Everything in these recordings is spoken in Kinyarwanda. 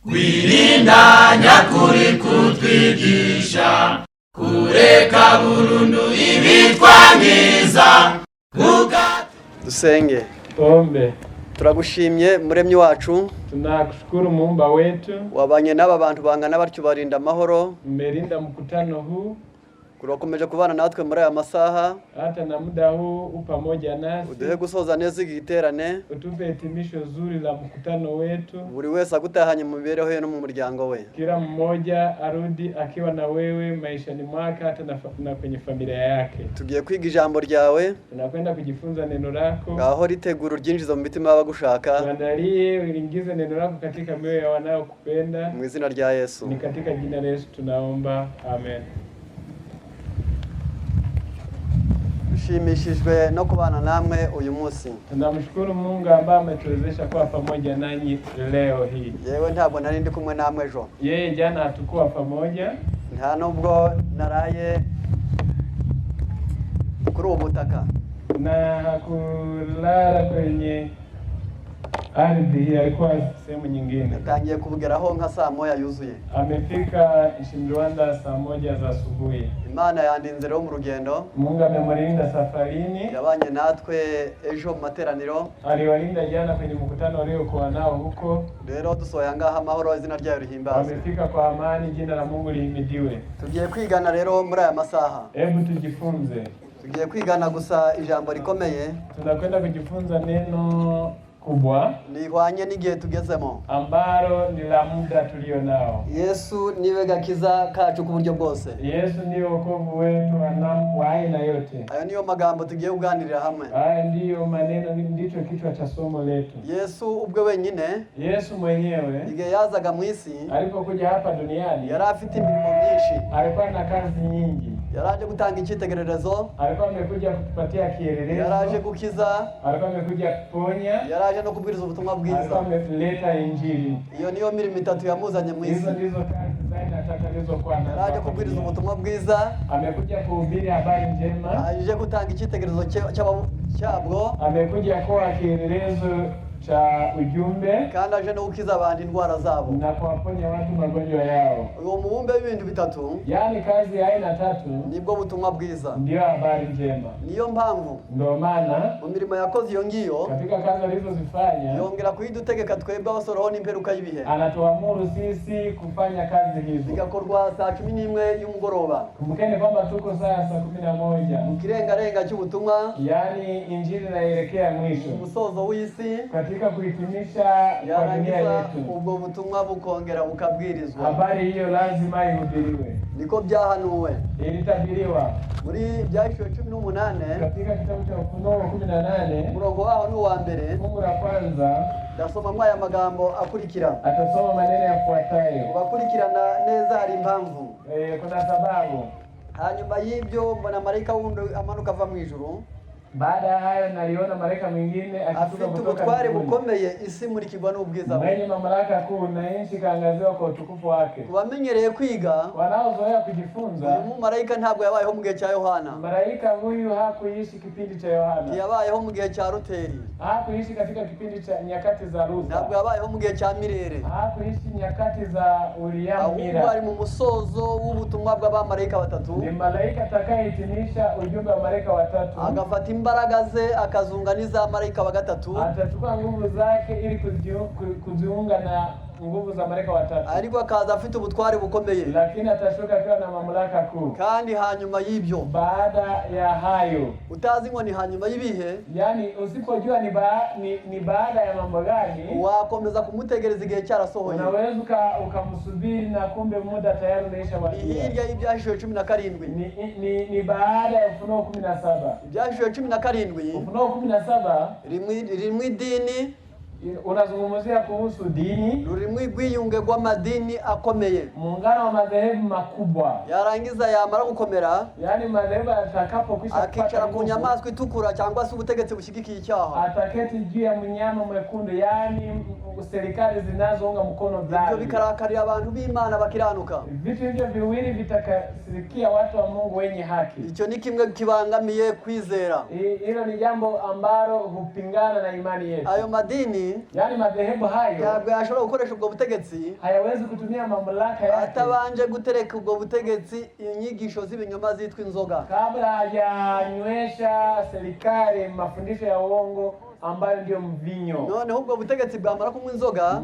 kwirinda nyakuri kutwigisha kureka burundu ibitwangiza. Dusenge. Tuombe. Turagushimye muremyi wacu, tunakushukuru muumba wetu, wabanye n'aba bantu bangana batyo barinda amahoro, mmelinda mkutano huu, urakomeje kubana natwe muri aya masaha, hata na muda huu pamoja nasi, uduhe gusoza neza igiterane, utupe hitimisho zuri la mkutano wetu, buri wese agutahanye mu mibereho ye no mu muryango we, kila mmoja arudi akiwa na wewe maishani mwake hata na kwenye familia yake. Tugiye kwiga ijambo ryawe, tunakwenda kujifunza neno lako, ngaho ritegura uryinjiza mu mitima y'abagushaka, tuandalie uingize neno lako katika mioyo ya wanaokupenda, mu izina rya Yesu. Ni katika jina la Yesu tunaomba, amen. Dushimishijwe no kubana namwe uyu munsi. Tunamshukuru Mungu ambaye ametuwezesha kuwa pamoja nanyi leo hii. Yewe ntabwo nari ndi kumwe namwe ejo. Yeye jana hatukuwa pamoja. Nta nubwo naraye kuri ubu butaka. Na kulala kwenye ardhi, alikuwa sehemu nyingine. Tangiye kubugeraho nka saa moya yuzuye. Amefika nchini Rwanda saa 1 za asubuhi. Imana yandinze rero mu rugendo. Mungu amemlinda safarini. Yabanye natwe ejo mu materaniro. Aliwalinda jana kwenye mkutano waliokuwa nao huko. Rero dusoya ngaha amahoro izina ryayo rihimbazwe. Amefika kwa amani, jina la Mungu lihimidiwe. Tugiye kwigana rero muri aya masaha. Hebu tujifunze. Tugiye kwigana gusa ijambo rikomeye. Tunakwenda kujifunza neno kubwa lihwanye n'igihe tugezemo, ambalo ni la muda tulio nao. Yesu niwe gakiza kacu ku buryo bwose. Yesu ndiye wokovu wetu wa aina yote. Ayo niyo magambo tugiye kuganirira hamwe. Haya ndiyo maneno, ndicho kichwa cha somo letu. Yesu ubwe wenyine, Yesu mwenyewe igihe yazaga mu isi, alipokuja hapa duniani, yari afite imirimo myinshi, alikuwa na kazi nyingi. Yaraje gutanga icyitegererezo, alikuwa amekuja kutupatia kielelezo, yaraje gukiza, alikuwa amekuja kuponya, yaraje no kubwiriza ubutumwa bwiza, alikuwa ameleta injili. Iyo niyo mirimo itatu yamuzanye mu isi. Hizo ndizo kazi zaidi atakazokuwa nazo. Yaraje kubwiriza ubutumwa bwiza, amekuja kuhubiri habari njema, aje gutanga icyitegererezo cyabwo, amekuja kuwa kielelezo cha ujumbe, kandi aje no gukiza abantu indwara zabo na kuwaponya watu magonjwa yao. Uwo mubumbe w'ibintu bitatu, yani kazi ya aina tatu, nibwo butumwa bwiza, ndio habari njema. Niyo mpamvu ndio maana mu mirimo yakoze iyo ngiyo, katika kazi alizozifanya, yongera kuyidutegeka twebwe abasoroho n'imperuka y'ibihe. Anatuamuru sisi kufanya kazi hizo. Bigakorwa saa 11 y'umugoroba. Kumbukeni kwamba tuko saa 11 mu kirengarenga cy'ubutumwa, yani injili inaelekea mwisho, umusozo w'isi, katika kuhitimisha kwa dunia yetu. Ubwo butumwa bukongera bukabwirizwa. Habari hiyo lazima ihubiriwe. Niko byahanuwe, ilitabiriwa muri Byahishwe 18, katika kitabu cha Ufunuo 18 murongo waho ni wa mbere. Fungu la kwanza ndasoma aya magambo akurikira. Atasoma maneno yafuatayo. Bakurikirana neza hari impamvu. Kuna sababu. Hanyuma y'ibyo mbona malaika wundi amanuka ava mu ijuru. Baada ya hayo naliona malaika mwingine akishuka kutoka ubutware bukomeye, isi murikirwa n'ubwiza bwe. Mwenye mamlaka kuu na nchi kaangaziwa kwa utukufu wake. Kubamenyereye kwiga, wanaozoea kujifunza, uyu malaika ntabwo yabayeho mu gihe cya Yohana. Malaika huyu hakuishi kipindi cha Yohana. Yabayeho mu gihe cya Luteri. Hakuishi katika kipindi cha nyakati za Luther. Ntabwo yabayeho mu gihe cya Mirere. Hakuishi nyakati za William Miller. Ahubwo ari mu musozo w'ubutumwa bw'abamarayika batatu. Ni malaika atakayehitimisha ujumbe wa malaika watatu, agafata imbaraga ze akazunganiza malaika wa gatatu, atachukua nguvu zake ili kuziunga na nguvu za malaika watatu, ariko akaza afite ubutware bukomeye, lakini atashuka akiwa na mamlaka kuu. Kandi hanyuma y'ibyo, baada ya hayo, utazi ngo ni hanyuma y'ibihe, yani usipojua ni baada ya mambo gani, wakomeza kumutegereza igihe cyarasohoye. Unaweza ukamsubiri na kumbe muda tayari umeisha wadia. Hirya y'Ibyahishwe 17 ni baada ya Ufunuo 17. Ibyahishwe 17, Ufunuo 17 rimwe idini, unazungumzia kuhusu dini, rurimwe gwiyunge gw'amadini akomeye, muungano wa madhehebu makubwa. Yarangiza yamara gukomera, yani madhehebu atakapokwisha akicara ku nyamaswa itukura cyangwa se ubutegetsi bushigikiye icyaha, ataketi juu ya mnyama mwekundu, yani serikali zinazounga mkono dhambi. Ibyo bikarakarira abantu b'Imana bakiranuka. Vitu hivyo viwili vitakasirikia watu wa Mungu wenye haki. Icyo ni kimwe kibangamiye kwizera. Hilo ni jambo ambalo hupingana na imani yetu. Ayo madini, yani madhehebu hayo, ntabwo yashobora gukoresha ubwo butegetsi, hayawezi kutumia mamlaka yake atabanje gutereka ubwo butegetsi inyigisho z'ibinyoma zitwa inzoga, kabla hajanywesha serikali mafundisho ya uongo ambayo ndio mvinyo. Noneho ubwo butegetsi bwamara kunywa inzoga,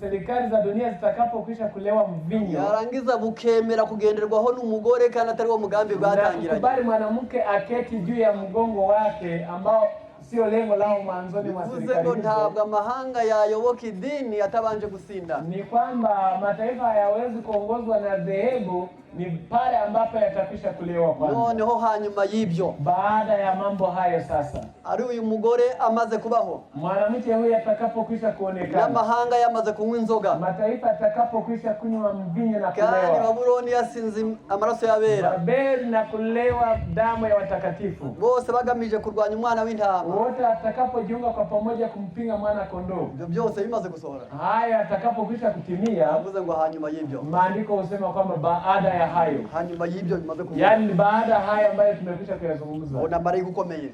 serikali za dunia zitakapokwisha kulewa mvinyo, yarangiza bukemera kugenderwaho n'umugore kandi atari wo mugambi bwatangiranye. Bali mwanamke aketi juu ya mgongo wake ambao sio lengo lao mwanzoni mwa serikali. Bivuze ntabwo amahanga yayoboka idini atabanje gusinda. Ni kwamba mataifa hayawezi kuongozwa na dhehebu ni pale ambapo yatakwisha kulewa kwanza. Noneho hanyuma y'ibyo, baada ya mambo hayo sasa, ari uyu mugore amaze kubaho, mwanamke huyu atakapokwisha kuonekana, n'amahanga yamaze kunywa inzoga, mataifa atakapokwisha kunywa mvinyo na kulewa, kandi Babuloni yasinze amaraso y'abera, Babeli na kulewa damu ya watakatifu, bose bagamije kurwanya umwana w'intama, wote atakapojiunga kwa pamoja kumpinga mwana kondoo. Ibyo byose bimaze gusohora, haya atakapokwisha kutimia, avuze ngo hanyuma y'ibyo, maandiko husema kwamba baada ya hayo, hanyuma y'ibyo bimaze kusohora, yani baada haya ambayo tumekwisha kuyazungumza, ona malaika ukomeye,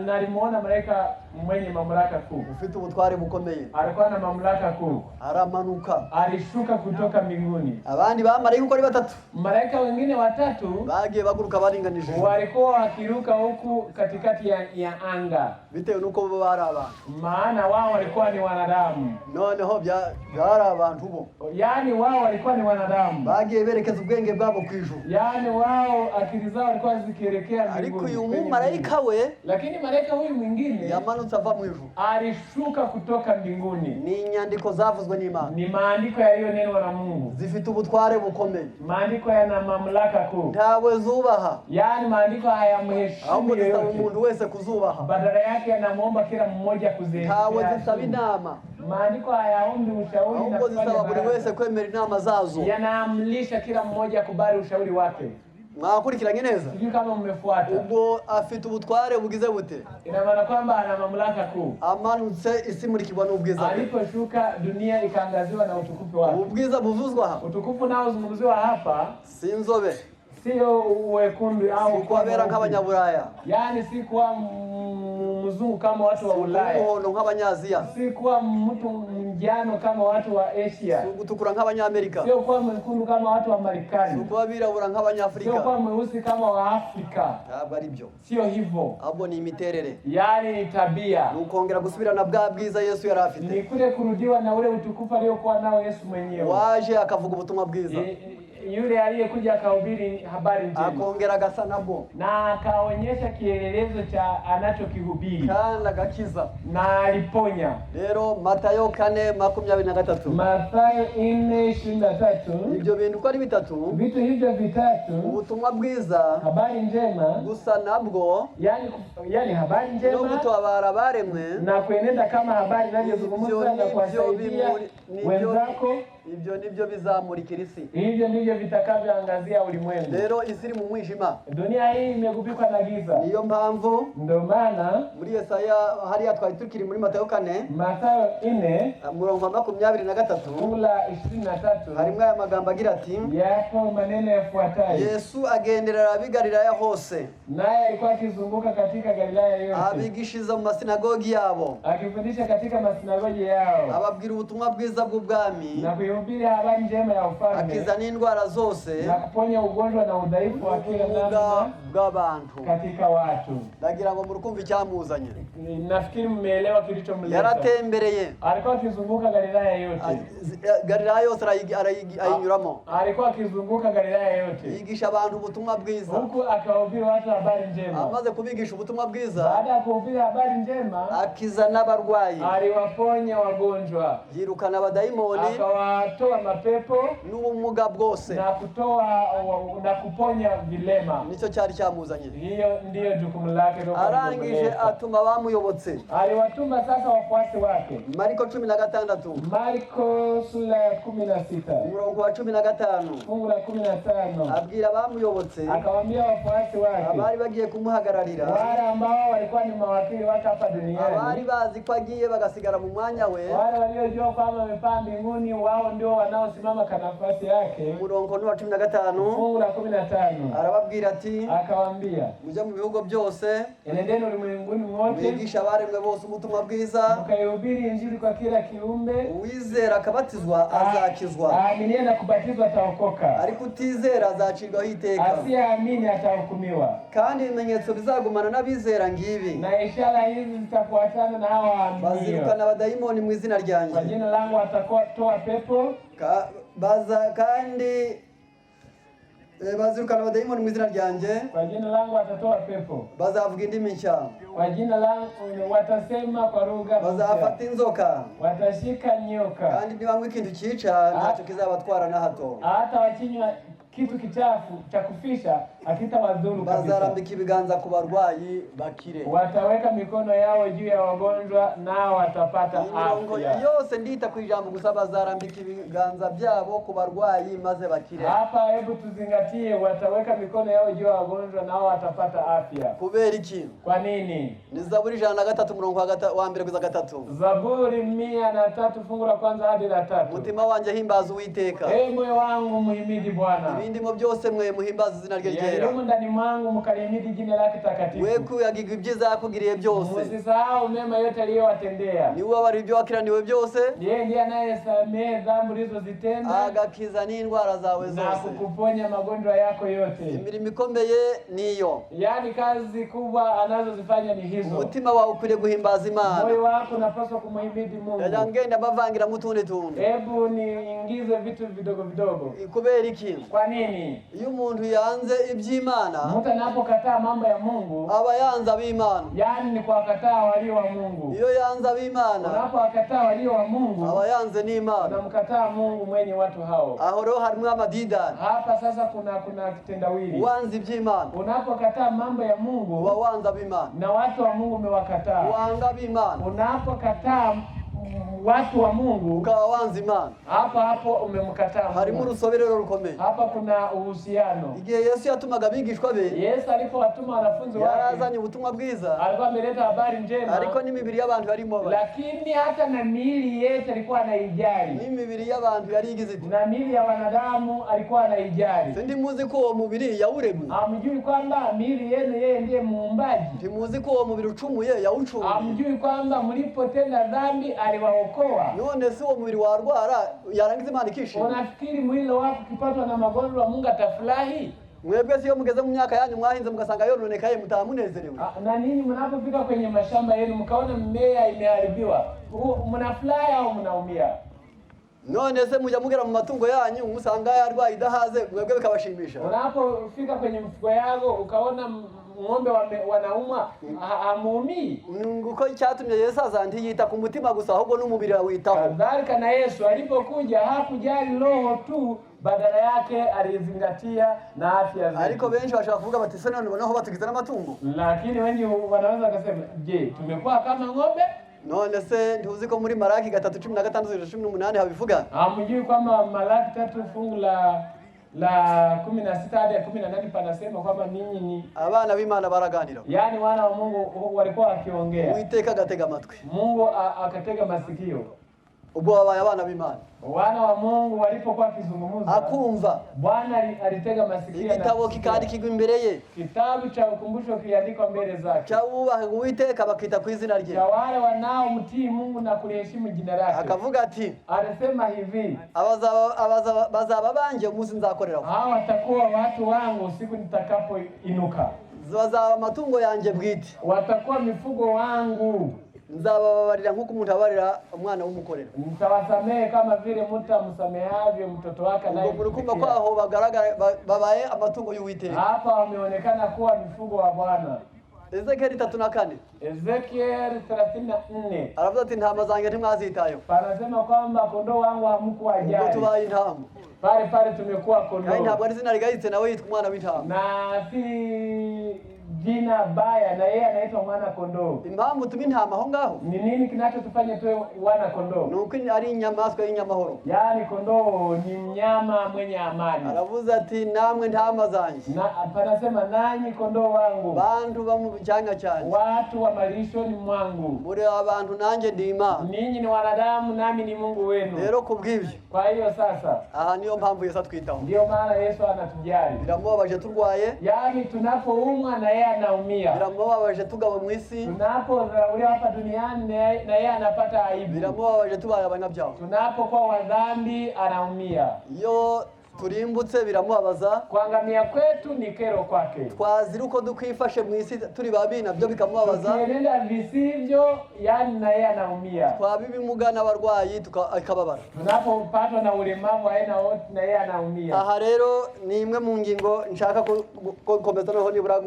nalimuona malaika mwenye mamlaka kuu, ufite ubutware bukomeye, alikuwa na mamlaka kuu, aramanuka, alishuka kutoka mbinguni. Abandi ba malaika uko ari batatu, malaika wengine watatu bagiye baguruka baringanije, walikuwa wakiruka huku katikati ya anga, bitewe nuko bo bari abantu, maana wao walikuwa ni wanadamu. Noneho byari abantu bo, yani wao walikuwa ni wanadamu, bagiye berekeza ubwenge bwabo kwijuru, yani wao akili zao walikuwa zikielekea mbinguni. Ariko uyu malaika we, lakini malaika huyu mwingine yamanutse ava mu ijuru, alishuka kutoka mbinguni. Ni inyandiko zavuzwe n'Imana, ni maandiko yaliyonenwa na Mungu, zifite ubutware bukomeye, maandiko yana mamlaka kuu, ntawe zubaha, yani maandiko hayamheshimu yeyote, umuntu wese kuzubaha, badala yake anamuomba kila mmoja kuziheshimu. ntawe zisaba inama, maandiko hayaombi ushauri na kufanya buri wese kwemera inama zazo, yanaamrisha kila mmoja kubali ushauri wake. Mwakurikiranye neza? Sijui kama mmefuata. Ubwo afite ubutware bugize bute? Ina maana kwamba ana mamlaka kuu. Amanutse isi murikibwa n'ubwiza. Aliposhuka dunia ikaangaziwa na utukufu wake. Ubwiza buvuzwa hapa. Utukufu nao zungumziwa hapa sinzobe, sio wekundu au kwabera nk'abanyaburaya, yani si kwa mzungu kama watu wa Ulaya, umuhondo nk'abanyaziya, si kwa mtu mjano kama watu wa Asia, si gutukura nk'abanyamerika, sio kwa mwekundu kama watu wa Marekani, si kwa birabura nk'abanyafrika, sio kwa mweusi kama wa Afrika. Ntabwo ari byo, sio hivyo. Abo ni imiterere, yani tabia, ukongera gusubirana bwa bwiza Yesu yari afite, ni kule kurudiwa na ule utukufu aliokuwa nao Yesu mwenyewe. Waje akavuga ubutumwa bwiza, yule aliyekuja akahubiri habari njema, akongera agasa nabwo, na akaonyesha kielelezo cha anachokihubiri, kandi agakiza, na aliponya. Rero Matayo 4:23, Mathayo 4:23, ibyo bintu ko ari bitatu, vitu hivyo vitatu, ubutumwa bwiza, habari njema, gusa nabwo, yani habari njema, no gutabara baremwe, na kuenenda kama habari inavyozungumza na kuwasaidia wenzako. Ibyo nibyo bizamurikira isi, hivyo ndivyo vitakavyoangazia ulimwengu. Rero isi iri mu mwijima, dunia hii imegubikwa na giza. Niyo mpamvu ndio maana muri Yesaya hariya twari tukiri muri Matayo 4, Mathayo 4:23, kula 23, harimo aya magambo agira ati, yapo maneno yafuatayo: Yesu agenderera abigalilaya hose, naye alikuwa akizunguka katika Galilaya yote, abigishiza mu masinagogi yabo, akifundisha katika masinagogi yao, ababwira ubutumwa bwiza bw'ubwami, na kuhubiri habari njema ya ufalme, akiza n'indwara zose, na kuponya ugonjwa na udhaifu wa kila namna bw'abantu katika watu. Ndagira ngo murukumva icyamuzanye. Nafikiri mmeelewa kilichomleta. Yaratembereye, alikuwa akizunguka Galilaya yote, Galilaya yose ayinyuramo, alikuwa akizunguka Galilaya yote, yigisha abantu ubutumwa bwiza, huku akahubiri watu habari njema. Amaze kubigisha ubutumwa bwiza, baada ya kuhubiri habari njema, akiza n'abarwayi, aliwaponya wagonjwa, yirukana abadayimoni, akawatoa mapepo n'ubumuga bwose, na kutoa na kuponya vilema. Nicyo cyari cyamuzanye. Hiyo ndiyo jukumu lake. Arangije atuma bamuyobotse. Aliwatuma sasa wafuasi wake. Marko 16. Marko sura ya 16. Umurongo wa 15. Fungu la 15. Abwira bamuyobotse. Akawaambia wafuasi wake. Abari bagiye kumuhagararira. Wale ambao walikuwa ni mawakili wake hapa duniani. Abari bazi ko agiye bagasigara mu mwanya we. Wale waliojua kwamba amepaa mbinguni wao ndio wanaosimama kwa nafasi yake. Umurongo wa 15. Fungu la 15. Arababwira ati akawaambia mujya mu bihugu byose enendeni ulimwenguni mwote mwigisha abaremwe bose ubutumwa bwiza mukayihubiri injili kwa kila kiumbe uwizera akabatizwa azakizwa aaminiye na kubatizwa ataokoka ariko utizera azacirwaho iteka asiyeamini atahukumiwa kandi ibimenyetso bizagumana n'abizera ngibi na ishara hizi zitafuatana na hao waaminio bazirukana abadayimoni mu izina ryanjye kwa jina langu watatoa pepo bazirukana abadayimoni mu izina ryanjye kwa jina langu watatoa pepo bazavuga indimi nshya kwa jina langu watasema kwa lugha bazafata inzoka watashika nyoka kandi nibanywa ikintu cyica ntacyo kizabatwara na hato hata wakinywa kitu kichafu cha kufisha hakitawadhuru kabisa. Bazarambika ibiganza ku barwayi bakire. Wataweka mikono yao juu ya wagonjwa nao watapata afya. Yose ndita ku ijambo gusa bazarambika ibiganza byabo ku barwayi maze bakire. Hapa hebu tuzingatie wataweka mikono yao juu ya wagonjwa nao watapata afya. Kubera iki? Kwa nini? Ni Zaburi 103 murongo wa 1 kugeza 3. Zaburi 103 fungu la kwanza hadi la 3. Mutima wanje himbaza Uwiteka. Moyo wangu muhimidi Bwana. Ibindimo byose mwe muhimbaza izina rye ryera. Yeye ndani mwangu mkalimidi jina lake takatifu. We kuyagirwa ibyiza yakugiriye byose. Musisahau mema yote aliyowatendea. Ni wowe wari ibyo wakiraniwe byose. Yeye ndiye anayesamehe dhambi ulizozitenda. Agakiza n'indwara zawe zose. Na kukuponya magonjwa yako yote. Imirimo ikomeye niyo. Yaani kazi kubwa anazozifanya ni hizo. Umutima wawe ukwiriye guhimbaza Imana. Moyo wako unapaswa kumhimidi Mungu. Yangenda bavangira mutundi tuntu. Hebu niingize vitu vidogo vidogo. Kubera iki? Kwa nini? Iyo umuntu yanze iby'Imana, mtu anapokataa mambo ya Mungu, aba yanze ab'Imana. Yaani ni kuwakataa walio wa Mungu. Iyo yanze ab'Imana, unapowakataa walio wa Mungu, aba yanze n'Imana. Unamkataa Mungu mwenye watu hao. Aho rero harimo amadidani. Hapa sasa kuna kitendawili. Wanze iby'Imana. Unapokataa mambo ya Mungu, wawanze ab'Imana. Na watu wa Mungu umewakataa. Wanga ab'Imana. Unapokataa watu wa Mungu ukawa wanze Imana, hapo umemkataa Mungu. Harimo urusoberero rukomeye. Hapa kuna uhusiano. Igihe Yesu yatumaga abigishwa be, Yesu alipowatuma wanafunzi wake, yarazanye ubutumwa bwiza, alikuwa ameleta habari njema, ariko n'imibiri y'abantu yarimo, lakini hata na miili yetu alikuwa anaijali. N'imibiri y'abantu yari igize, na miili ya wanadamu alikuwa anaijali. Sindi muzi ko uwo mubiri yawuremye. Hamjui kwamba miili yenu yeye ndiye muumbaji? Timuzi ko uwo mubiri ucumuye yawucumuye? Hamjui kwamba mlipotenda dhambi aliwaokoa? None si uwo mubiri warwara yarangiza Imana ikishima? Unafikiri mwili wako ukipatwa na magonjwa Mungu atafurahi? Mwebwe siyo mugeze mu myaka yanyu mwahinze mugasanga yononekaye mutamunezerewe? Na nini mnapofika kwenye mashamba yenu mkaona mmea imeharibiwa, mnafurahi au mnaumia? None se mujya mugera mu matungo yanyu musanga yarwaye idahaze, mwebwe bikabashimisha? Unapofika kwenye mifugo yako ukaona ng'ombe wanauma, hamuumii? Nguko cyatumye Yesu azandi yita ku mutima gusa ahubwo n'umubiri awitaho. Kadhalika na Yesu alipokuja hakujali roho tu, badala yake alizingatia na afya zetu. Ariko benshi bashaka kuvuga bati se none bonaho batugize n'amatungo. Lakini wengi wanaweza kusema, je, tumekuwa kama ng'ombe? None se ntuzi ko muri Malaki 3:15-18 habivuga? Hamjui kwamba Malaki 3 fungu la 16 hadi 18 panasema kwamba ninyi ni abana b'Imana baraganira. Yaani wana wa Mungu walikuwa wakiongea. Uwiteka agatega amatwi. Mungu akatega masikio. Ubwo wabaye abana b'Imana. Wana wa Mungu walipokuwa kizungumza akumva, Bwana alitega masikio. Igitabo kikandikirwa imbere ye. Kitabu cha ukumbusho kiandikwa mbele zake. Cha ubaha Uwiteka bakita ku izina rye. Cha wale wanaomtii Mungu na kuliheshimu jina lake. Akavuga ati, alisema hivi, bazaba banje umunsi nzakorera. Hao watakuwa watu wangu siku nitakapoinuka. Bazaba amatungo yanjye bwite. Watakuwa mifugo wangu. Nzababarira nkuko umuntu abarira umwana w'umukorera. Mtawasamehe kama vile mtu amsamehavyo mtoto wake naye. Ubwo kumva ko aho bagaragara babaye amatungo y'Uwiteka. Hapa wameonekana kuwa mifugo wa Bwana. Ezekiel 3:4. Ezekiel 34. Aravuga ati ntama zanjye ntimwazitayo. Panasema kwamba kondoo wangu hamkuwajali. Ubwo tubaye intama. Pale tumekuwa kondoo. Ntabwo ari izina rigayitse nawe yitwa umwana w'intama. Na si jina baya na yeye anaitwa mwana kondoo. Impamvu tumi ntama aho ngaho? Ni nini kinachotufanya tuwe wana kondoo? Nuko ari inyamaswa y'inyamahoro. Yaani kondoo ni mnyama mwenye amani. Aravuze ati namwe ntama zanjye. Na panasema nanyi kondoo wangu. Bantu bamu cyanya cyane. Watu wa malishoni mwangu. Muri abantu nanjye ndi Imana. Ninyi ni wanadamu nami ni Mungu wenu. Rero kubw'ibyo. Kwa hiyo sasa. Aha niyo mpamvu Yesu atwitaho. Ndio maana Yesu anatujali. Biramubabaje turwaye. Yaani tunapoumwa na yeye anaumia. Biramubabaje tugawa mu isi. Tunapodharauliwa hapa duniani na yeye anapata aibu. Biramubabaje tubaye abanyabyaha. Tunapokuwa wadhambi anaumia. Yo turimbutse biramubabaza. Kuangamia kwetu ni kero kwake. Twazira uko dukwifashe mu isi turi babi nabyo bikamubabaza. Tukienenda visivyo yani na yeye anaumia. Twabibimuga n'abarwayi tukababara. Tunapopatwa na ulemavu aina wote na yeye anaumia. Aha rero ni imwe mu ngingo nshaka komeza noho nibura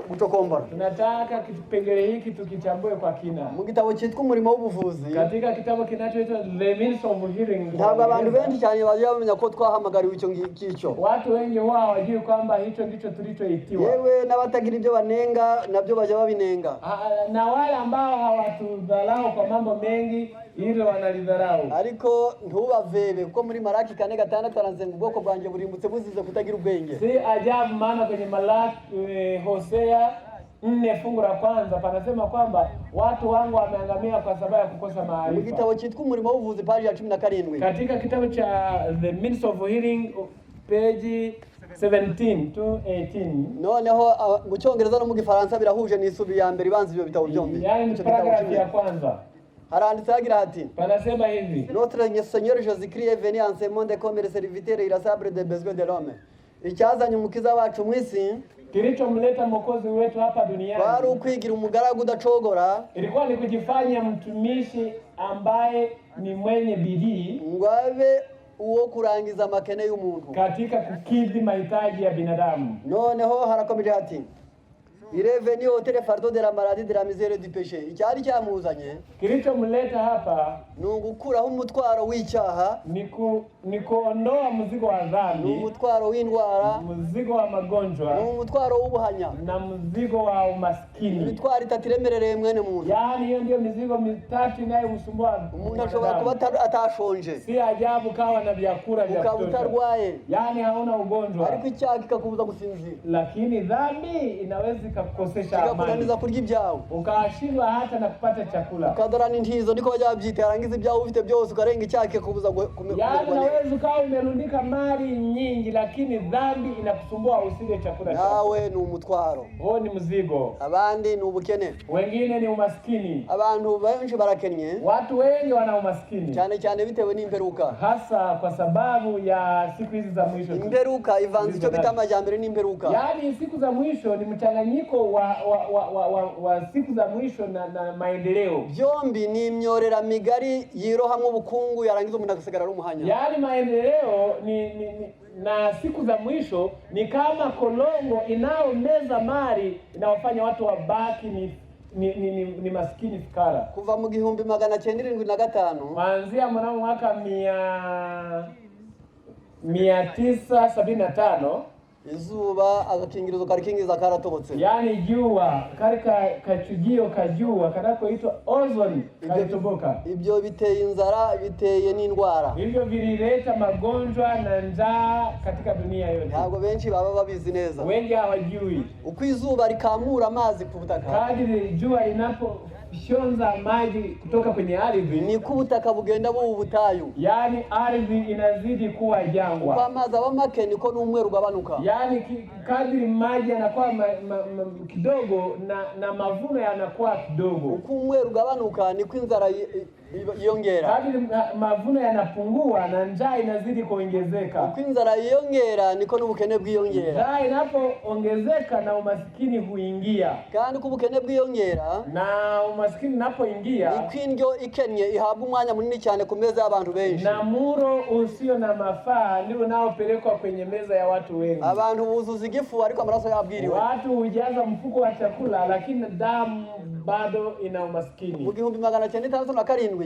gucokombora. Tunataka kipengele hiki tukichambue kwa kina. Mu gitabo cyitwa umurimo w'ubuvuzi. Katika kitabu kinachoitwa The Ministry of Healing. Ntabwo abantu benshi cyane baje bamenya ko twahamagariwe icyo kicho. Watu wengi wao hawajui kwamba hicho ndicho tulichoitiwa. Yewe n'abatagira ibyo banenga nabyo baje babinenga. Na wale ambao hawatudharau kwa mambo mengi hilo wanalidharau. Ariko ntubavebe kuko muri Malaki 4:6 aranzenga ubwoko bwanje burimbutse buzize kutagira ubwenge. Si ajabu maana kwenye Malaki Hosea 4 fungu la kwanza panasema kwamba watu wangu wameangamia kwa sababu ya kukosa maarifa. Mu gitabo cyitwa umurimo w'ubuvuzi page ya 17. Katika kitabu cha The Ministry of Healing page 17 to 18. Noneho mu Cyongereza no mu Gifaransa birahuje n'isubi ya mbere ibanza ibyo bitabo byombi. Yaani paragraph ya kwanza. Haranditse agira ati panasema hivi. Notre Seigneur Jésus-Christ est venu en ce monde comme le serviteur irasable des besoins de l'homme. Icyazanye umukiza wacu mu isi kilichomleta mwokozi wetu hapa duniani wari ukwigira umugaragu udacogora, ilikuwa ni kujifanya mtumishi ambaye ni mwenye bidii ngwabe uwo kurangiza amakene y'umuntu katika kukidhi mahitaji ya binadamu. Noneho harakomeje ati il est venu ôter le fardeau de la maladie, de la misère et du péché. Icyari cyamuzanye kilichomleta hapa ni ugukuraho umutwaro w'icyaha, ni kuondoa mzigo wa dhambi, umutwaro w'indwara, mzigo wa magonjwa, umutwaro w'ubuhanya na mzigo wa umaskini. Imitwaro itatu iremerereye mwene muntu. Yaani hiyo ndio mizigo mitatu inayomsumbua umuntu. Ashobora kuba atashonje, si ajabu kawa na vyakula vya kutosha, utarwaye, yaani hauna ugonjwa, ariko icyaha kikakubuza gusinzira. Lakini dhambi inaweza kukukosesha amani, ikakunaniza kurya ibyawe, ukashindwa hata na kupata chakula, ukadorana intizo niko babyita, arangiza ibyawe ufite byose ukarenga icyaha kikakubuza kumererwa. Yaani unaweza ukawa umerundika mali nyingi lakini dhambi inakusumbua usile chakula chako. Nawe ni umutwaro, huo ni mzigo. Abandi ni ubukene, wengine ni umaskini. Abantu benshi barakennye, watu wengi wana umaskini, cyane cyane bitewe n'imperuka, hasa kwa sababu ya siku hizi za mwisho. Imperuka ivanze icyo bita amajyambere n'imperuka. Yaani siku za mwisho ni mchanganyiko wa siku za mwisho na maendeleo. Byombi ni imyorera migari yirohamwe ubukungu yarangiza umuntu agasigara ari umuhanya. Yaani maendeleo na siku za mwisho ni kama kolongo inaomeza mali inawafanya watu wabaki ni maskini fukara. Kuva mu 1975 kuanzia mnamo mwaka 1975 izuba agakingirizo karikingiza karatobotse. Yaani jua karika kachujio kajua kanakoitwa ozone kalitoboka. Ibyo biteye inzara, biteye n'indwara. Hivyo vilileta magonjwa na njaa katika dunia yote. Ntabwo benshi baba babizi neza. Wengi hawajui. Uko izuba rikamura amazi ku butaka, kadiri jua inaposhonza maji kutoka kwenye ardhi, ni ku butaka bugenda buba ubutayu. Yaani ardhi inazidi kuwa jangwa. Kwa amazi aba make niko n'umweru ugabanuka. Yaani kadiri maji yanakuwa kidogo na mavuno yanakuwa kidogo. Uko umweru ugabanuka niko inzara yongera. Kadiri mavuno yanapungua na njaa inazidi kuongezeka. Uko inzara yongera niko n'ubukene bwiyongera. Njaa inapoongezeka na umaskini huingia. Kandi ko ubukene bwiyongera na umaskini unapoingia, niko indyo ikennye ihabwa umwanya munini cyane ku meza y'abantu benshi. Na muro usio na mafaa ndio unaopelekwa kwenye meza ya watu wengi. Abantu buzuza igifu ariko amaraso yabwiriwe. Watu hujaza mfuko wa chakula lakini damu bado ina umaskini. Mu 1967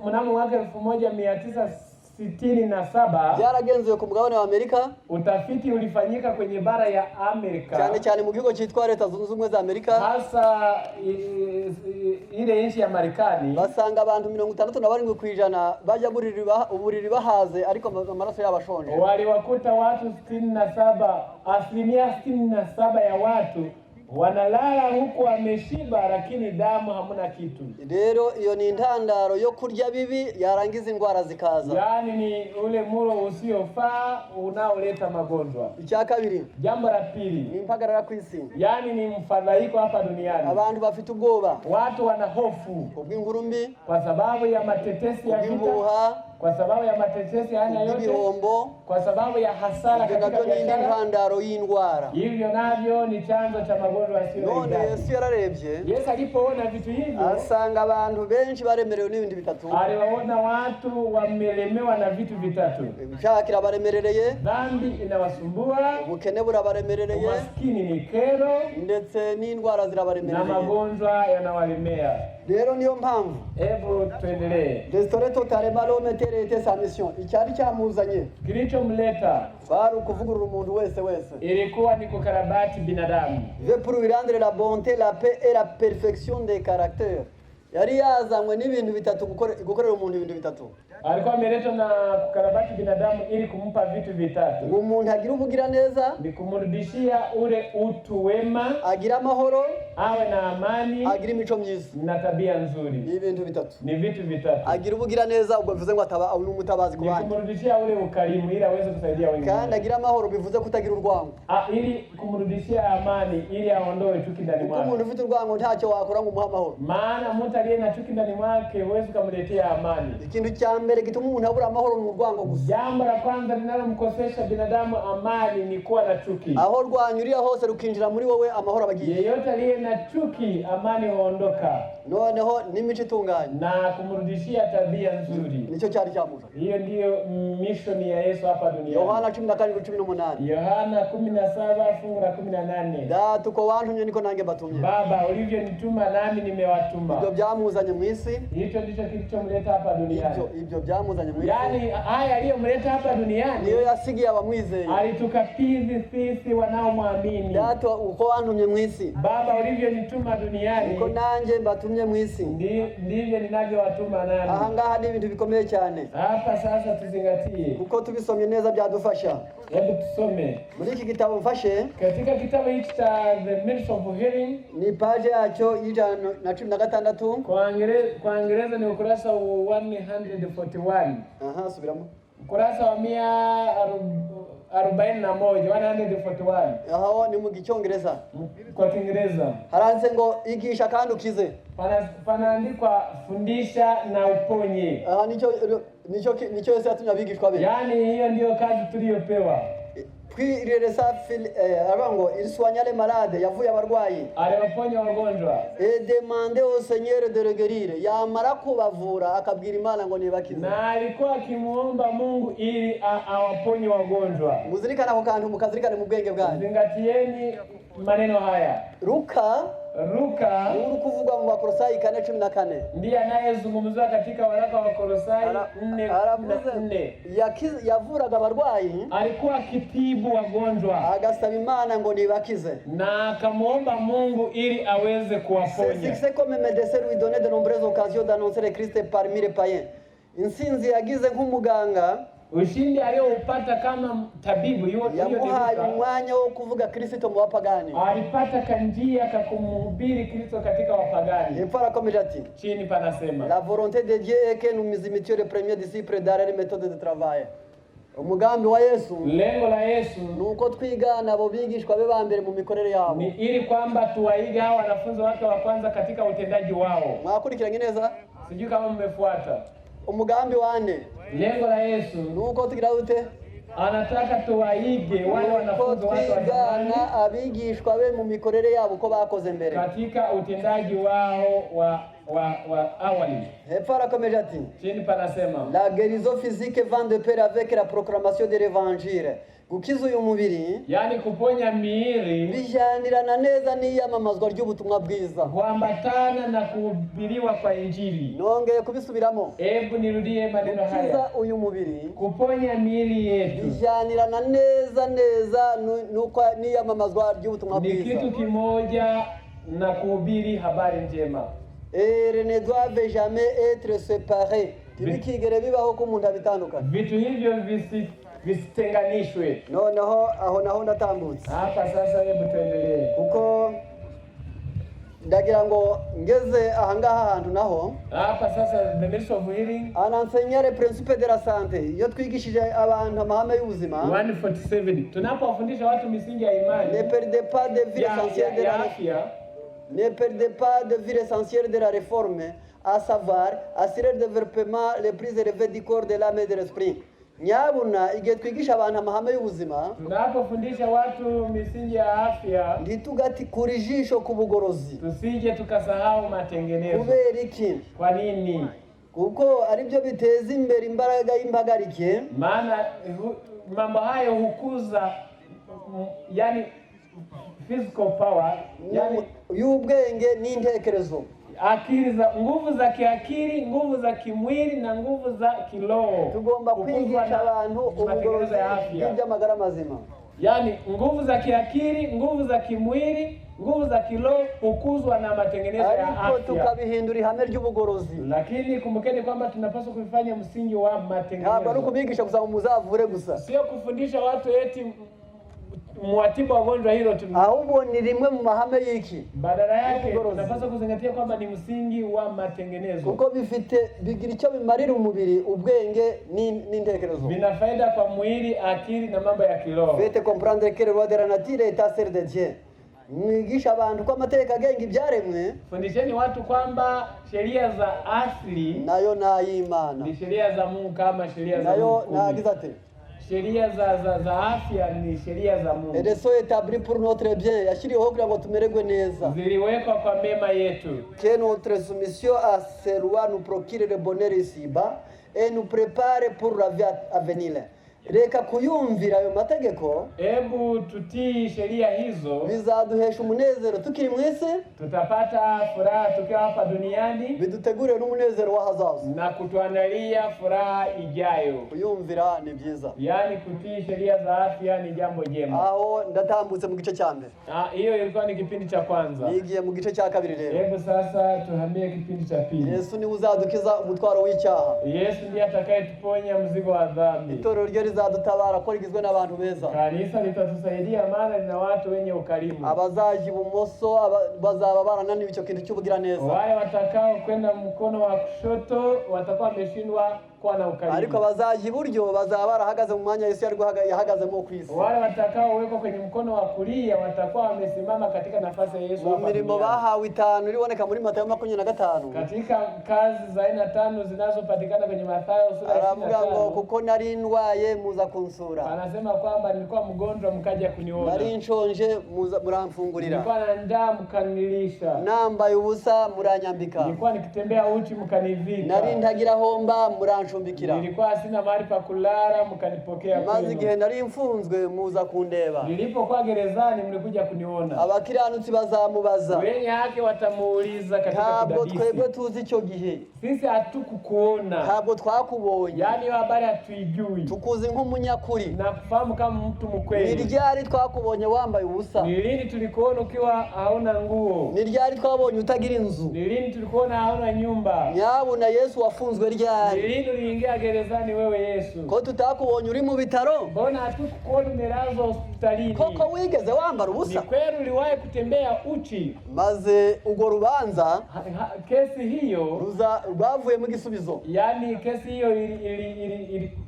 mnamo mwaka 1967 67 byaragenzuwe ku mugabane wa Amerika. Utafiti ulifanyika kwenye bara ya Amerika, cyane mu gihugu cyitwa Leta Zunze Ubumwe za Amerika, hasa ile nchi ya Marekani. Basanga abantu 67% bajya uburiri bahaze ariko amaraso yabashonje. Waliwakuta watu 67, asilimia 67 ya watu wanalala huku wameshiba lakini damu hamuna kitu. Rero iyo ni intandaro yo kurya bibi yarangiza indwara zikaza. Yani ni ule mulo usiofaa unaoleta magonjwa. Icya kabiri, jambo la pili, ni impagarara ku isi. Yani ni mfadhaiko hapa duniani. Abantu bafite ubwoba, watu wana hofu kubw'ingurumbi, kwa sababu ya matetesi ya vita, kwa sababu ya matetesi haya yote, kwa sababu ya hasara katika biashara, intandaro y'indwara. Hivyo navyo ni chanzo cha magonjwa yasiyo. None Yesu yararebye, Yesu alipoona vitu hivyo, asanga abantu benshi baremerewe n'ibindi bitatu. Aliwaona watu wamelemewa na vitu vitatu. Ibyaha kirabaremerereye, dhambi inawasumbua, ubukene burabaremerereye, umaskini ni kero, ndetse n'indwara zirabaremerereye, na magonjwa yanawalemea. Rero niyo mpamvu, hebu tuendelee. Restaurer totalement l'homme était sa mission. Icyari cyamuzanye, kilichomleta bari ukuvugurura umuntu wese ilikuwa ni kukarabati binadamu. Veut pour lui rendre la bonté, la paix et la perfection des caractères. Yari yazanywe n'ibintu bitatu, gukorera umuntu ibintu bitatu. Alikuwa ameletwa na kukarabati binadamu ili kumpa vitu vitatu. Umuntu agira ubugira neza, ni kumrudishia ule utu wema, agira amahoro, awe na amani, agira imico myiza na tabia nzuri. Ni ibintu bitatu. Ni vitu vitatu. Agira ubugira neza, ubwo bivuze ngo ataba umutabazi ku bandi. Ni kumrudishia ule ukarimu ili aweze kusaidia wengine. Kandi agira amahoro bivuze kutagira urwango. Ili kumrudishia amani ili aondoe chuki ndani mwake. Umuntu ufite urwango ntacyo wakora ngo umuhe amahoro. Maana mtu aliye na chuki ndani mwake huwezi kumletea amani. Ikintu cya mbere gituma umuntu abura amahoro mu rwango gusa. Jambo la kwanza linalomkosesha binadamu amani ni kuwa na chuki. Aho rwanyuriya hose rukinjira muri wowe amahoro abagiye. Yeyote aliye na chuki amani huondoka. Noneho n'imico itunganye na kumrudishia tabia nzuri. Nicyo cyari cyamuza. Hiyo ndiyo mission ya Yesu hapa duniani. Yohana 14:18. Yohana 17:18. Data uko wantumye niko nange batumye. Baba ulivyonituma nami nimewatuma. Ibyo byamuzanye mu isi. Hicho ndicho kilichomleta hapa duniani. Ibyo byamuzanye mu isi. Yani haya aliyomleta hapa duniani niyo yasigiye abamwizeye. Alitukabidhi sisi wanaomwamini. Data uko wantumye mu isi. Baba ulivyonituma duniani niko nange batumye mu isi. Ndivyo ninavyowatuma nani. Aha ngaha ni ibintu bikomeye cyane. Hapa sasa tuzingatie. Kuko tubisomye neza byadufasha. Hebu tusome. Muri iki gitabo mfashe. Katika kitabu hiki cha The Ministry of Healing. Ni page yacyo y'ijana Kwa Kiingereza ni ukurasa wa 141. Aha, subiramo. Ukurasa wa 141. Aho ni mu Cyongereza. Kwa Kiingereza haranze ngo igisha kandi ukize. Panaandikwa fundisha na uponye. Aha nicho Yesu yatumye abigishwa be. Yani hiyo ndio kazi tuliyopewa. Kwireresa abango iriswanya les malades, yavuye abarwayi, aliwaponya wagonjwa. Et demander au Seigneur de le guérir. Yamara kubavura akabwira Imana ngo nibakize. Na alikuwa akimuomba Mungu ili awaponye wagonjwa. Muzirikana ko kantu mukazirikane mu bwenge bwanyu. Zingatieni maneno haya. Luka uri kuvugwa mu Bakolosayi 4:14. Ndiye anayezungumzwa katika waraka wa Kolosai 4:4. Yavuraga abarwayi, alikuwa akitibu wagonjwa, agasaba Imana ngo nibakize, na akamuomba Mungu ili aweze kuwaponya. C'est comme médecin lui donner de nombreuses occasions d'annoncer le Christ parmi les païens. Insinzi yagize nk'umuganga, ushindi aliyoupata kama tabibu yamuhaye umwanya wo kuvuga Kristo mu bapagani. Alipata kanjia kakumhubiri Kristo katika wapagani. Epara komirati. Chini panasema la volonté de Dieu est que nous imitions les premiers disciples dans les méthodes de travail. Umugambi wa Yesu, lengo la Yesu nuko twigana abo bigishwa be bambere mu mikorere yabo, ni ili kwamba tuwaiga hao wanafunzi wake wa kwanza katika utendaji wao. Mwakurikiranye neza? Sijui kama mmefuata. Umugambi wane, lengo la Yesu nuko tugira ute? Anataka tuwaige wale wanafunzi wake wa zamani, abigishwa be mu mikorere yabo ko bakoze mbere, katika utendaji wao wa awali. Hepfo arakomeje ati Chini panasema la guérison physique va de pair avec la proclamation de l'évangile. Gukiza uyu mubiri yani kuponya miili bijanirana neza n'iyamamazwa ry'ubutumwa bwiza, kuambatana na kuhubiriwa kwa Injili. Nongeye kubisubiramo, Hebu nirudie maneno haya. Gukiza uyu mubiri Kuponya miili yetu bijanirana neza nuko n'iyamamazwa ry'ubutumwa bwiza. Ni kitu kimoja na kuhubiri habari njema. Et ne doivent jamais être séparés. Tibikigere bibaho ko umuntu abitandukana. Vitu hivyo visitenganishwe. Noneho aho naho ndatambutse. Hapa sasa hebu tuendelee. Kuko ndagira ngo ngeze ahangaha hantu naho. Hapa sasa the ministry of healing anansenyere principe de la santé. Iyo twigishije abantu amahame y'ubuzima. 147. Tunapofundisha watu misingi ya imani. Ne perdez pas de vie essentielle de la afya. Ne perdez pas de vie essentielle de la réforme, à savoir assurer le développement le plus élevé du corps, de l'âme et de l'esprit. Nyabuna igihe twigisha abantu amahame y'ubuzima, tunapofundisha watu misingi ya afya, ntitugati kurijisho kubugorozi, tusije tukasahau matengenezo. Kubera iki? Kwa nini? Kuko ari byo biteza imbere imbaraga y'impagarike. Maana mambo hayo hukuza yani physical power, yani y'ubwenge n'intekerezo, akili za nguvu za kiakili, nguvu za kimwili na nguvu za kiroho. Tugomba kwigisha abantu ubugorozi bw'amagara mazima, yani nguvu za kiakili, nguvu za kimwili, nguvu za kiroho hukuzwa na matengenezo ya afya. Ariko tukabihindura ihame ry'ubugorozi. Lakini kumbukeni kwamba tunapaswa kufanya msingi wa matengenezo. Ntabwo ari kubigisha gusa muzavure gusa, sio kufundisha watu eti mwatibu wagonjwa hilo tu. Ahubwo ni rimwe mu mahame y'iki. Badala yake tunapaswa kuzingatia kwamba ni msingi wa matengenezo. Kuko bigira icyo bimarira umubiri, ubwenge n'intekerezo. Bina faida kwa mwili, akili na mambo ya kiroho. Faites comprendre que le roi de la nature est à celle de Dieu. Mwigisha abantu ko amateka agenga ibyaremwe. Fundisheni watu kwamba sheria za asili nayo n'ay'Imana. Ni sheria za Mungu kama sheria za Mungu. Nayo nagiza ate? Sheria za afya ni sheria za Mungu. Elles sont établies pour notre bien. Yashiriweho kugira ngo tumererwe neza. Ziliwekwa kwa mema yetu. Que notre soumission à ces lois nous procure le bonheur ici-bas et nous prépare pour la vie à venir. Reka kuyumvira ayo mategeko, hebu tutii sheria hizo, bizaduhesha umunezero tukiri mwese, tutapata furaha tukiwa hapa duniani, bidutegure n'umunezero w'ahazaza, na kutuandalia furaha ijayo. Kuyumvira ni byiza, yani kutii sheria za afya ni jambo jema. Aho ndatambutse mu gice cya mbere. Hiyo ilikuwa ni kipindi cha kwanza. Nigiye mu gice cya kabiri rero. Hebu sasa tuhamie kipindi cha pili. Yesu ni uzadukiza umutwaro w'icyaha. Yesu ndiye atakayetuponya mzigo wa dhambi. Itorero ryo rizadutabara ko rigizwe n'abantu beza. Kanisa litatusaidia maana lina watu wenye ukarimu. Abazaji ibumoso bazaba barananiwe icyo kintu cy'ubugira neza. Wale watakao kwenda mkono wa kushoto watakuwa wameshindwa kuwa na ukarimu. Ariko abazaji iburyo bazaba barahagaze mu mwanya Yesu yahagazemo ku isi. Wale watakao weko kwenye mkono wa kulia watakuwa wamesimama katika nafasi ya Yesu. Mu mirimo bahawe 5 iliboneka muri Mathayo 25. Katika kazi za aina 5 zinazopatikana kwenye Mathayo sura ya 25. Aravuga ngo kuko nari ndwaye muza kunsura. Anasema kwamba nilikuwa mgonjwa mkaja kuniona. Nari nshonje muramfungurira. Nilikuwa na njaa mkanilisha. Nambaye ubusa muranyambika. Nilikuwa nikitembea uchi mkanivika. Nari ndagira homba muranchumbikira. Nilikuwa sina mahali pa kulala mkanipokea kwenu. Maze igihe nari mfunzwe muza kundeba. Nilipokuwa gerezani mlikuja kuniona. Abakiranutsi bazamubaza. Wenye haki watamuuliza katika kudadisi. Ntabwo twebwe tuzi icyo gihe. Sisi hatukukuona. Ntabwo twakubonye. Yani habari hatuijui. Tukuzi nk'umunyakuri. Na kufahamu kama mtu mkweli. Ni ryari twakubonye wambaye ubusa. Ni lini tulikuona ukiwa hauna nguo. Ni ryari twabonye utagira inzu. Ni lini tulikuona hauna nyumba. Nyabuna Yesu wafunzwe ryari. Ni lini uliingia gerezani wewe Yesu. Ko tutakubonye uri mu bitaro. Mbona hatukukuona umelazwa hospitalini. Koko wigeze wambara ubusa. Ni kweli uliwahi kutembea uchi. Maze ugo rubanza kesi hiyo rwavuye mu gisubizo. Yani kesi hiyo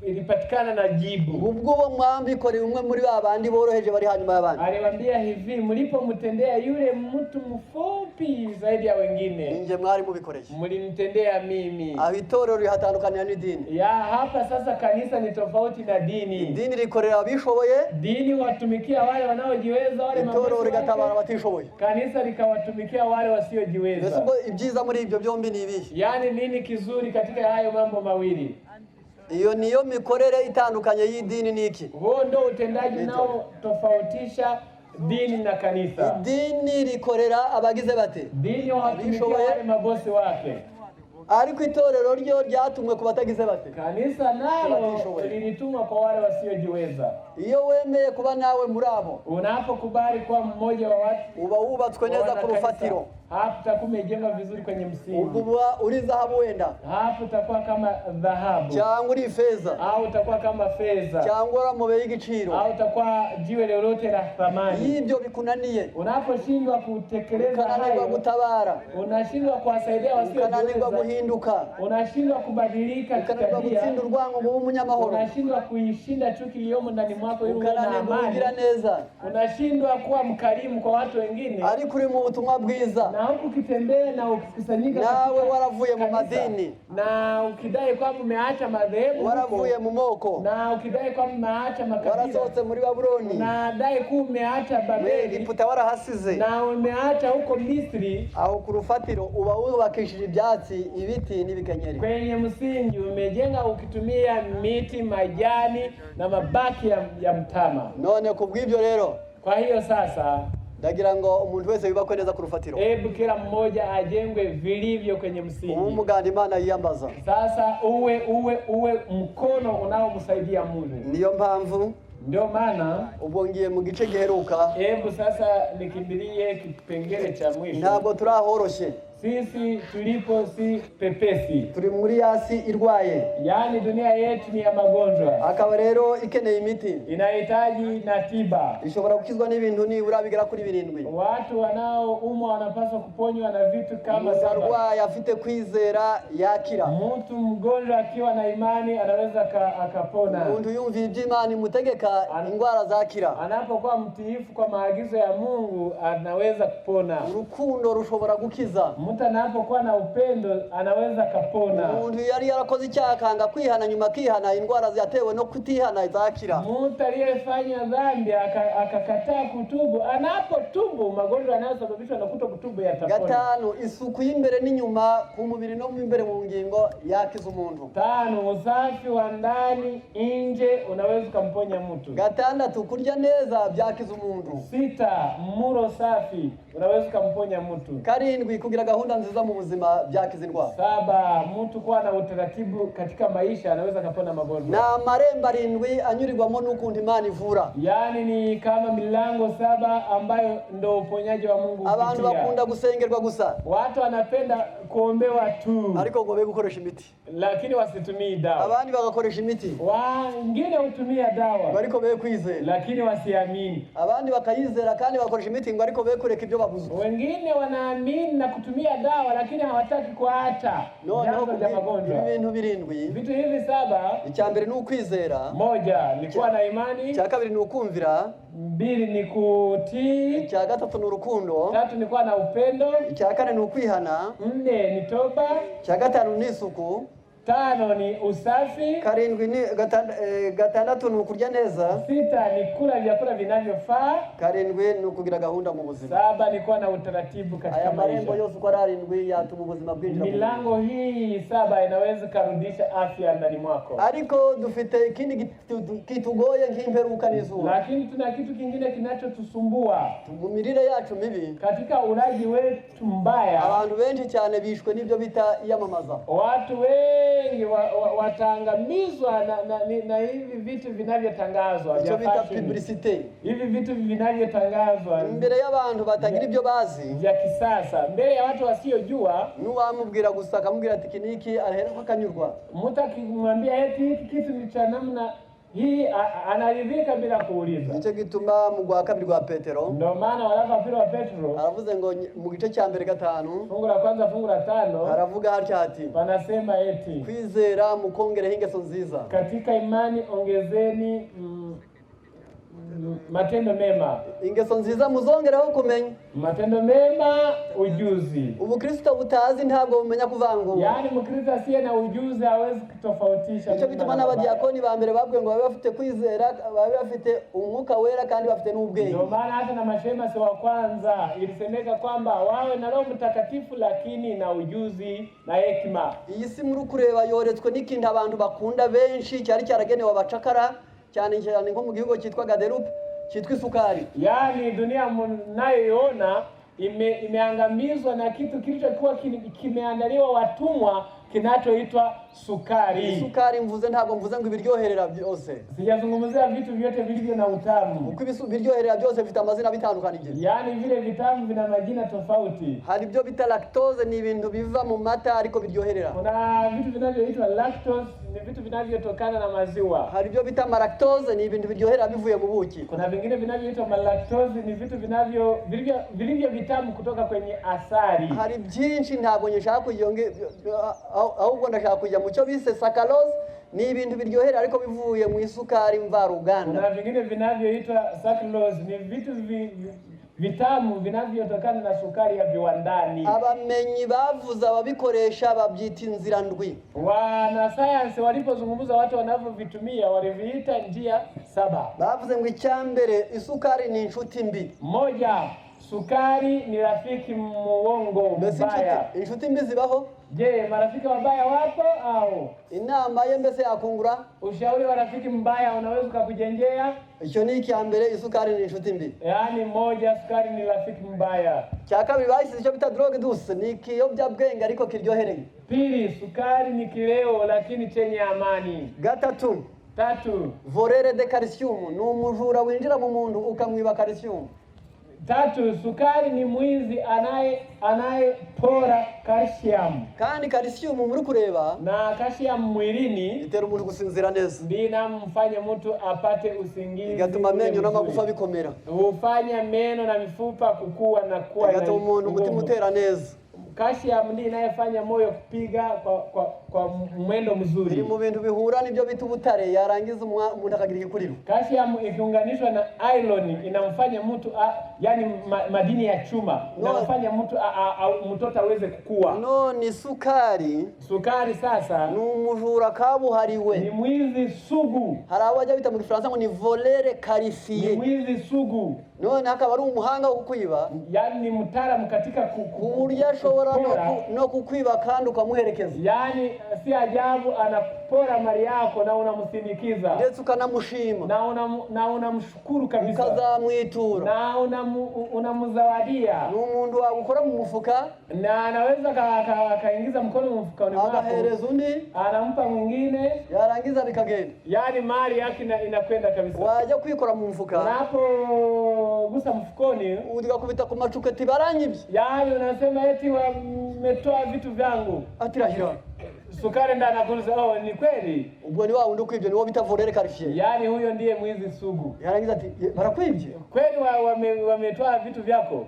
ilipatikana na jibu. Ubwo bo mwambikore umwe muri babandi boroheje bari hanyuma y'abandi. Aliwaambia hivi, mlipomtendea yule mtu mfupi zaidi ya wengine, nje mwari mubikoreye. Mlinitendea mimi. Aho itorero rihatandukana n'idini. n'idini. Ya hapa sasa kanisa ni tofauti na dini. Idini rikorera abishoboye, Dini watumikia wale wanaojiweza, wale itorero rigatabara abatishoboye. Kanisa likawatumikia wale wasiojiweza. Mbese ubwo ibyiza muri ibyo byombi ni ibihe? Yani nini kizuri katika hayo mambo mawili? Iyo niyo mikorere itandukanye y'idini niki? Huo ndio utendaji nao tofautisha dini na kanisa. Dini rikorera abagize bate? Dini watumikia wale mabosi wake. Ariko itorero ryo ryatumwe ku batagize bate? Kanisa nalo lilitumwa kwa wale wasiojiweza. Iyo wemeye kuba nawe muri abo, unapokubali kuwa mmoja wa watu, uba wubatswe neza ku rufatiro. Hapo utakuwa umejengwa vizuri kwenye msingi. Uba uri dhahabu wenda. Hapo utakuwa kama dhahabu. Cyangwa uri feza. Au utakuwa kama feza. Cyangwa uramube y'igiciro. Au utakuwa jiwe lolote la thamani. Ibyo bikunaniye. Unaposhindwa kutekeleza hayo, gutabara, unashindwa kuwasaidia wasiojiweza, guhinduka, unashindwa kubadilika tabia, gutsinda urwango mu munyamahoro, unashindwa kuishinda chuki iliyomo ndani mwako ili uwe na amani, unashindwa kuwa mkarimu kwa watu wengine, ariko uri mu butumwa bwiza, na huku ukitembea na ukikusanyika nawe waravuye mu madini, na ukidai kwamba umeacha madhehebu, waravuye mu moko, na ukidai kwamba umeacha makabila, warasohotse muri Babuloni, na dai kuwa umeacha Babeli, Egiputa warahasize, na umeacha huko Misri, aho ku rufatiro uba wubakishije ibyatsi, ibiti n'ibikenyeri. Kwenye msingi umejenga ukitumia miti, majani na mabaki ya mtama. None kubw'ibyo rero, kwa hiyo sasa ndagira ngo umuntu wese yubakwe neza ku rufatiro. Hebu kila mmoja ajengwe vilivyo kwenye msingi. Umuganda Imana yiyambaza. Sasa uwe mkono unaomsaidia Mungu. Niyo mpamvu, ndio maana ubongiye mu gice giheruka. Hebu sasa nikimbilie kipengele cha mwisho. Ntabwo turahoroshe. Sisi tulipo si pepesi. Turi muri yasi irwaye. Yani dunia yetu ni ya magonjwa. Akaba rero ikeneye imiti. Inahitaji na tiba. Ishobora gukizwa n'ibintu nibura bigera kuri 7. Watu wanaoumwa wanapaswa kuponywa na vitu kama 7. Arwaye afite kwizera yakira. Mtu mgonjwa akiwa na imani anaweza akapona. Mtu yumvira iby'Imana mutegeka indwara zakira. Anapokuwa mtiifu kwa maagizo ya Mungu anaweza kupona. Urukundo rushobora gukiza. Mtu anapokuwa na upendo anaweza kapona. Mtu yari yarakoze icyaha kanga kwihana nyuma kihana indwara zatewe no kutihana zakira. Mtu aliyefanya dhambi akakataa kutubu, anapotubu magonjwa yanayosababishwa na kutokutubu yatapona. 5 isuku y'imbere n'inyuma ku mubiri no imbere mu ngingo yakiza umuntu. 5 usafi wa ndani nje unaweza kumponya mtu. 6 kurya neza byakiza umuntu. 6 muro safi unaweza kumponya mtu. 7 kugira gahunda nziza mu buzima byakiza indwara. 7 mtu kuwa na utaratibu katika maisha anaweza kupona magonjwa. Na marembo 7 anyurirwamo n'ukundi Imana ivura. Yani ni kama milango 7 ambayo ndio uponyaji wa Mungu. Abantu bakunda gusengerwa gusa. Watu wanapenda kuombewa tu. Ariko ngo be gukoresha imiti. Lakini wasitumii dawa. Abandi bagakoresha imiti. Wengine hutumia dawa. Ariko be kwizera. Lakini wasiamini. Abandi bakayizera kandi bakoresha imiti ngo ariko be kureka ibyo babuze. Wengine wanaamini na kutumia dawa lakini hawataki kuacha. No, ibintu 7. Vitu hivi 7. Icyambere ni ukwizera. 1 ni kuwa na imani. Icya 2 ni ukumvira. 2 ni kutii. Icya 3 ni urukundo. 3 ni kuwa na upendo. Icya 4 ni ukwihana. 4 ni toba. Icya 5 ni isuku. 5 ni usafi. 7 ni 6 ni ukurya neza. 6 ni kula vyakula vinavyofaa. 7 ni ukugira gahunda mu buzima. 7 ni kuwa na utaratibu katika maisha. Aya marembo yose uko ari 7 yatuma ubuzima bwinjira. Milango hii 7 inaweza kurudisha afya ndani mwako. Ariko dufite ikindi kitugoye nk'imperuka n'izuba. Lakini tuna kitu kingine kinachotusumbua. Tugumirire yacu mibi. Katika ulaji wetu mbaya. Abantu benshi cyane bishwe n'ibyo bita iyamamaza. Watu wengi wataangamizwa na hivi vitu vinavyotangazwa vya publicity. Hivi vitu vinavyotangazwa mbere y'abantu batagira ibyo bazi vya kisasa, mbele ya watu wasiojua. Nuwamubwira gusa akamubwira ati kiniki arahera akanyurwa. Mtu akimwambia eti hiki kitu ni cha namna hii anaridhika bila kuuliza. Nicyo gituma mu gwa 2 rwa Petero. Ndio maana waraka pili wa Petro aravuze ngo mu gice cya mbere 5 fungu la kwanza fungu la 5 aravuga hatya ati wanasema eti kwizera mukongere ingeso nziza, katika imani ongezeni Matendo mema. Ingeso nziza muzongeraho kumenya. Matendo mema, ujuzi. Ubukristo butazi ntabwo bumenya kuvangura. Yani Mkristo asiye na ujuzi hawezi kutofautisha. Icyo bituma n'abadiakoni ba mbere babwiye ngo babe bafite kwizera, babe bafite umwuka wera kandi bafite n'ubwenge. Ndio maana hata na mashemasi wa kwanza ilisemeka kwamba wawe na Roho Mtakatifu lakini na ujuzi na hekima. Iyi si muri kureba yoretswe n'ikintu abantu bakunda benshi cyari cyaragenewe abacakara cyane cyane nko mu gihugu cyitwa Gaderupe cyitwa isukari. Yani dunia mnayoiona imeangamizwa na kitu kilichokuwa kimeandaliwa watumwa kinachoitwa sukari. Sukari mvuze ntabwo mvuze ngo ibiryoherera byose. Sijazungumzia vitu vyote vilivyo na utamu. Uko ibiryoherera byose bifite amazina bitandukanije. Yani vile vitamu vina majina tofauti. Hari byo bita lactose, ni ibintu biva mu mata ariko biryoherera. Kuna vitu vinavyoitwa lactose, ni vitu vinavyotokana na maziwa. Hari byo bita malactose, ni ibintu biryoherera bivuye mu buki. Kuna vingine vinavyoitwa malactose, ni vitu vilivyo vitamu kutoka kwenye asali. Hari byinshi ntabwo nyashaka kuyonge ahubwo ndashaka kujya mu cyo bise saccharose, ni ibintu biryohera ariko bivuye mu isukari mvaruganda. Kuna vingine vinavyoitwa saccharose, ni vitu vitamu vinavyotokana na sukari ya viwandani. Abamenyi bavuza ababikoresha babyita inzira ndwi. Wanasayansi walipozungumza watu wanavyovitumia waliviita njia 7. Bavuze ngo icyambere isukari ni inshuti mbi. Moja, sukari ni rafiki muongo mbaya. Inshuti mbi zibaho? Je, marafiki wabaya wapo au? Inama ye mbese yakungura? Ushauri wa rafiki mbaya unaweza kukujengea? Icyo ni icyambere, isukari ni inshuti mbi. Yaani moja, sukari ni rafiki mbaya. Cya kabiri bahise icyo bita drogue douce, ni ikiyobyabwenge ariko kiryohereye. Pili, sukari ni kileo lakini chenye amani. Gatatu, volere de calcium, ni umujura winjira mu muntu ukamwiba calcium. Tatu, sukari ni mwizi anayepora calcium. Kandi calcium muri kureba na calcium mwilini itera umuntu gusinzira neza. Ndina mfanye mtu apate usingizi. Igatuma menyo n'amagufa bikomera. Ufanya meno na mifupa kukua na kuwa. Igatuma umuntu umutima utera neza. Calcium ndiyo inayofanya moyo kupiga kwa mwendo mzuri. Biri mu bintu bihura nibyo bita ubutare, yarangiza umuntu akagira igikuriro. Calcium ikiunganishwa na iron inamfanya mtu yani madini ya chuma inamfanya mtu mtoto aweze kukua. No, ni sukari. Sukari sasa ni umujura kabuhariwe. Ni mwizi sugu. Hari abajya bita mu Gifaransa ngo ni volere qualifié. Ni mwizi sugu. None akaba ari umuhanga wo kukwiba. Yani ni mtaalamu katika kuburya ashobora no kukwiba kandi ukamuherekeza. Yani si ajabu anapora mali yako na unamsindikiza. Ndetse ukanamushima. Na unamshukuru kabisa. Ukazamwitura. Na unamzawadia. Ni umuntu wagukora mu mufuka. Na anaweza kaingiza mkono mu mfukoni mwako. Agahereza undi. Anampa mwingine. Yarangiza bikagenda. Yani mali yake inakwenda kabisa. Wajya kwikora mu mufuka. Unapo gusa mfukoni. Udigakubita ku macuketi baranyibye. Yani unasema eti wametoa vitu vyangu. Atirahira. Sukari ndana kuuliza ni kweli? Ubwo ni wao ndo kwibye ni wao bita volere qualifié. Yani huyo ndiye mwizi sugu. Yarangiza ati barakwibye. Kweli wametoa vitu vyako?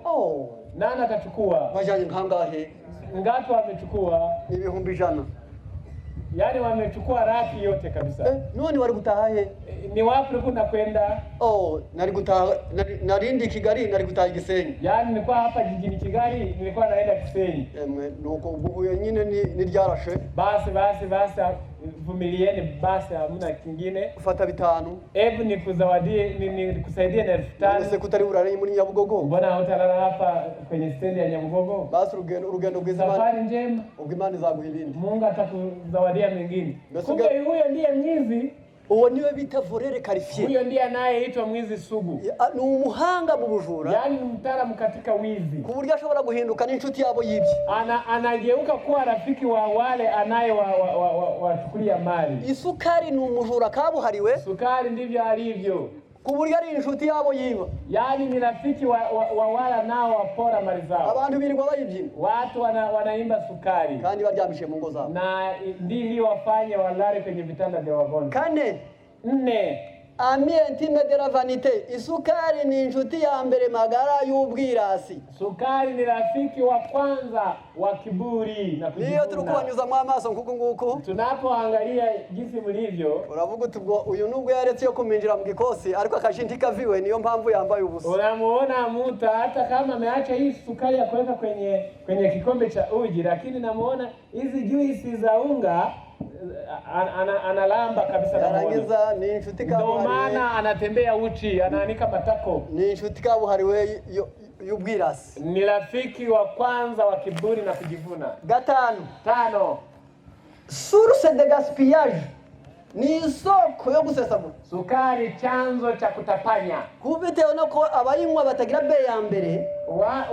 Nani akachukua? Wajanye nkangahe? Ngapi wamechukua? Ibihumbi 100. Yani wamechukua raki yote kabisa. None wari gutaha he? Ni wapi kuna kwenda? Nari gutaha narindi Kigali, nari gutaha Gisenyi. Yani nilikuwa hapa jijini Kigali, nilikuwa naenda Gisenyi. Nuko ubuye nyine ni ryarashe. Basi vumilieni basi hamna kingine. Ufata 5. Hebu nikuzawadie nikusaidie na 5000. Nese kutari urare muri Nyabugogo. Mbona utalala hapa kwenye stendi ya Nyabugogo? Basi urugendo gwizima. Safari njema. Ubwimani zaguhilindi. Mungu atakuzawadia mengine. Kumbe huyo ndiye mwizi. Uwo niwe bita volere qualifié. Huyo ndiye anayeitwa mwizi sugu. Ni umuhanga mu bujura. Yani mtaalamu katika wizi. Kuburyo ashobora guhinduka n'inshuti yabo yibye. Anageuka kuwa rafiki wa wale wachukulia mali. Isukari ni umujura kabuhariwe. Sukari ndivyo alivyo. Kuburyo ari inshuti yabo yiba. Yani ni rafiki wa wala nao wapora mali zao. Abantu birirwa bayibyina. Watu wanaimba sukari. Kandi baryamishe mu ngo zabo. Na ndivyo wafanye walale kwenye vitanda vya wagonjwa. 4. ami intime de la vanité. Isukari ni inshuti ya mbere magara y'ubwirasi. Sukari ni rafiki wa kwanza wa kiburi na kujivuna. Niyo turukubanyuza mu amaso nkuko nguko. Tunapoangalia jinsi mlivyo, uravuga utubwo uyu nubwo yaretse yo kuminjira mu gikosi ariko akashinti kaviwe niyo mpamvu yambaye ubusa. Unamuona mtu hata kama ameacha hii sukari ya kuweka kwenye kikombe cha uji, lakini namuona hizi juisi za unga analamba kabisa. Yarangiza ni inshuti kabuhariwe. Ndio maana anatembea uchi, anaanika matako. Ni inshuti kabuhariwe y'ubwirasi. Ni rafiki wa kwanza wa kiburi na kujivuna. Tano. Source de gaspillage. Ni isoko yo gusesagura. Sukari chanzo cha kutapanya. Kubitewe nuko abayinywa batagira bei ya mbere.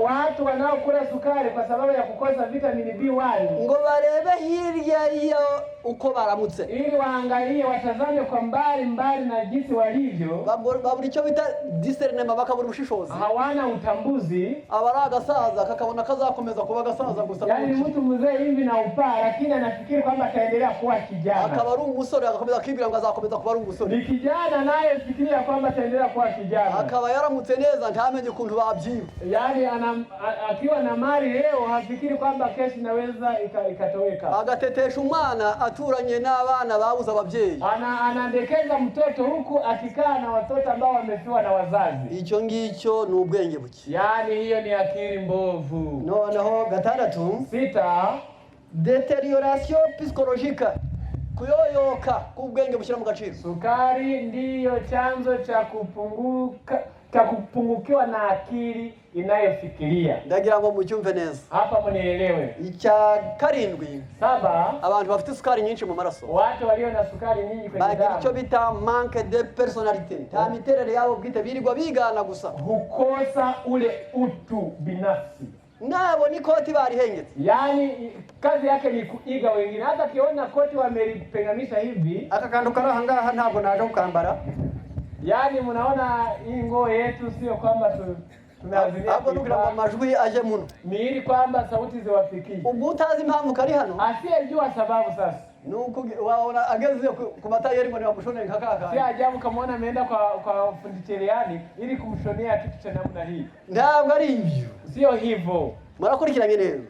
Watu wanaokula sukari kwa sababu ya kukosa vitamini B1 ngo barebe hirya iyo uko baramutse, ili waangalie watazame kwa mbali na jinsi walivyo. Baburi cyo bita discernement, bakabura ubushishozi. Hawana utambuzi. Abara agasaza kakabona kazakomeza kuba agasaza gusa. Yani mtu mzee hivi na upaa, lakini anafikiri kwamba ataendelea kuwa kijana. Akaba ari umusore agakomeza kwibwira ngo azakomeza kuba ari umusore. Ni kijana naye fikiria kwamba ataendelea kuwa kijana. Akaba yaramutse neza ntamenye kuntu babyiba. Yani akiwa na mali leo hafikiri kwamba kesho inaweza ikatoweka. Agatetesha umwana aturanye n'abana babuza ababyeyi. Anandekeza mtoto huku akikaa na watoto ambao wamefiwa na wazazi. Icyo ngicyo ni ubwenge buke. Yani hiyo ni akili mbovu. Noneho 6 deterioration psychologique, kuyoyoka kubwenge bushyira mu gaciro. Sukari ndiyo chanzo cha kupungukiwa na akili inayofikiria. Ndagira ngo mucyumve neza. Hapa mnielewe. Icya 7, abantu bafite sukari nyinshi mu maraso. Watu walio na sukari nyingi kwenye damu. Icyo bita manque de personnalité. Ta miterere yabo bwite birirwa bigana gusa. Hukosa ule utu binafsi. Nabo ni koti barihengetse. Yani kazi yake ni kuiga wengine. Hata kiona koti wamelipenganisha hivi, akakandukana hangaha ntabwo naje kukambara. Yani mnaona hii nguo yetu sio kwamba tunaazimia hapo nugira ngo amajwi aje muno. Ni ili kwamba sauti ziwafikie. Ubwo utazi impamvu kari hano. Asiyejua sababu sasa. Nuko waona ageze ku matayeri ngo bamushone nkakaka. Si ajabu kama ameenda kwa fundi cherehani ili kumshonea kitu cha namna hii. Ntabwo ari ibyo. Sio hivyo. Murakurikiranye neza.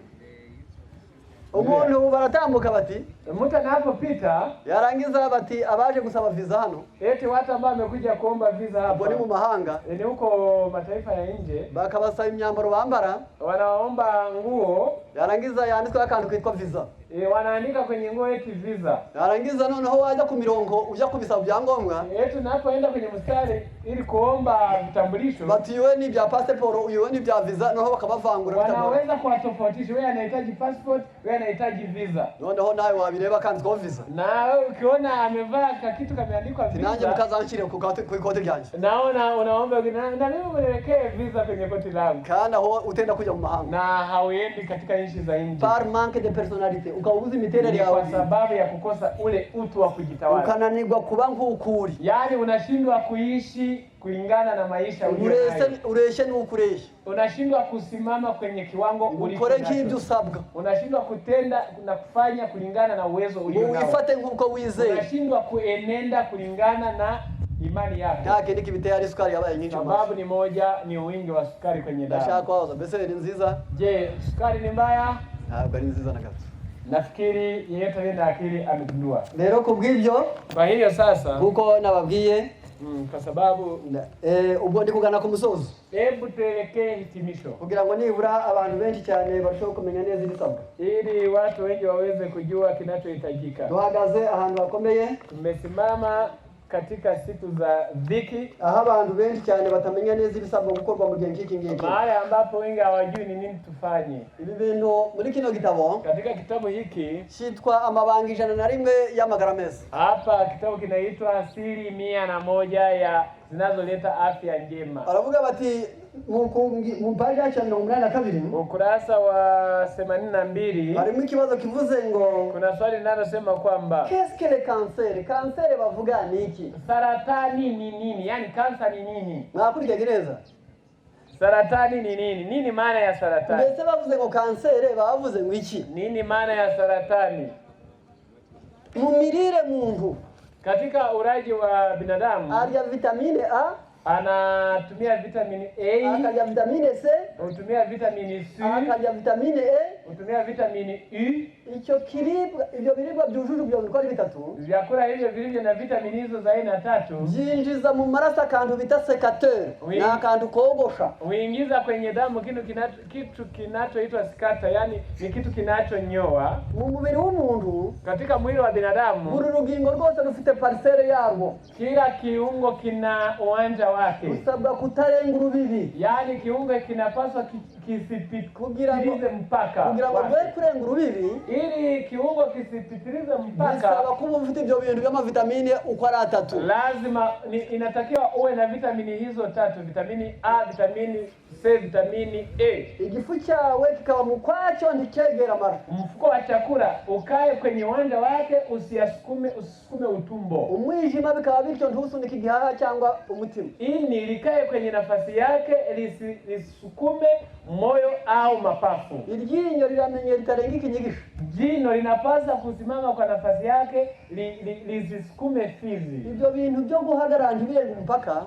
Umuntu baratambuka bati mtu anapopita yarangiza bati abaje gusaba visa hano. Eti watu ambao wamekuja kuomba visa hapa ni mu mahanga. Ni huko mataifa ya nje. Bakabasaba imyambaro bambara. Wanaomba nguo. Yarangiza yanditswe akantu kitwa visa. Wanaandika kwenye nguo eti visa. Yarangiza noneho waje ku mirongo uja kubisaba byangombwa. Eti unapoenda kwenye mstari ili kuomba vitambulisho. Bati iwe ni bya passport, iwe ni bya visa, noneho bakabavangura vitambulisho. Wanaweza kuwatofautisha, wewe anahitaji passport, wewe anahitaji visa. Noneho nawe wabireba kanziko visa. Na wewe ukiona amevaa kitu kameandikwa visa. Nanjye mukazanshire ku koti ryanje. Naona unaomba na mimi mwelekee visa kwenye koti langu. Kana ho utenda kuja mu mahanga. Na hauendi katika nchi za nje. Par manque de personnalité. Ukauzi miterere yawe kwa sababu ya kukosa ule utu wa kujitawala. Ukananirwa kuba nk'ukuri. Yani unashindwa kuishi kulingana na maisha uliyonayo. Ureshe n'ukureshe. Unashindwa kusimama kwenye kiwango ulicho nacho. Ukore nk'ibyo usabwa. Unashindwa kutenda na kufanya kulingana na uwezo ulionao. Uifate nk'uko wizeye. Unashindwa kuenenda kulingana na imani yako. Yake nikibiteye sukari yabaye nyingi. Sababu ni moja, ni wingi wa sukari kwenye damu. Ndashaka waza mbese ni nziza. Je, sukari ni mbaya? Ntabwo ari nziza na gato. Nafikiri yeyote aliye na akili amegundua. Rero kubw'ibyo, kwa hiyo sasa kuko nababwiye kwa sababu ubwo ndi kugana ku musozo. Hebu tuelekee hitimisho. Kugira ngo nibura abantu benshi cyane bashoboye kumenya neza ibisabwa. Ili watu wengi waweze kujua kinachohitajika. Duhagaze ahantu hakomeye. Tumesimama katika siku za dhiki. Aha abantu benshi cyane batamenya neza ibisabwa gukorwa mu gihe nk'iki ngiki. Mahali ambapo wengi hawajui ni nini tufanye. Ibi bintu muri kino gitabo. Katika kitabu hiki cyitwa amabanga 101 y'amagara meza. Hapa kitabu kinaitwa siri 101 ya zinazoleta afya njema. Aravuga bati mu page ya 82 ukurasa wa 82 harimo ikibazo kivuze ngo kuna swali linalosema kwamba qu'est-ce que le cancer? Cancer bavuga niki? Saratani ni nini? Yani kansa ni nini? Mwakurikira gereza. Saratani ni nini? Nini maana ya saratani? Mbese bavuze ngo cancer bavuze ngo iki? Nini maana ya saratani? Mu mirire muntu Katika uraji wa binadamu arya vitamine A, anatumia vitamini A, akarya vitamine C, hutumia vitamini C, akarya vitamine E, hutumia vitamini E. Icyo kiribwa, ibyo biribwa byujuje ibyo bikora bitatu, vyakula hivyo vilivyo na vitamini hizo za aina 3 byinjiza mu maraso akantu bita sekateur, na akantu kogosha, huingiza kwenye damu kitu kinachoitwa skata, yani ni kitu kinachonyoa mu mubiri w'umuntu. Katika mwili wa binadamu buri rugingo rwose rufite parcelle yarwo, kila kiungo kina uwanja wake, usabwa kutarenga urubibi, yani kiungo kinapaswa kisipitilize mpaka, kugira ngo rwe kurenga urubibi, ili kiungo kisipitilize mpaka bisaba kuba ufite ibyo bintu by'amavitamine uko ari 3. lazima inatakiwa uwe na vitamini hizo 3, vitamini A, vitamini C, vitamini E. Igifu cyawe kikaba mukwacho ntikegera mara, mfuko wa chakula ukae kwenye uwanja wake, usisukume utumbo. Umwijima bikaba bityo ntusunike igihaha cyangwa umutima. Ini likae kwenye nafasi yake, lisisukume moyo au mapafu. Iryinyo riramenye litarenga ikinyigisho, jino linapasa kusimama kwa nafasi yake, lisisukume fizi. Ibyo bintu byo guhagarara ntibirenga umupaka,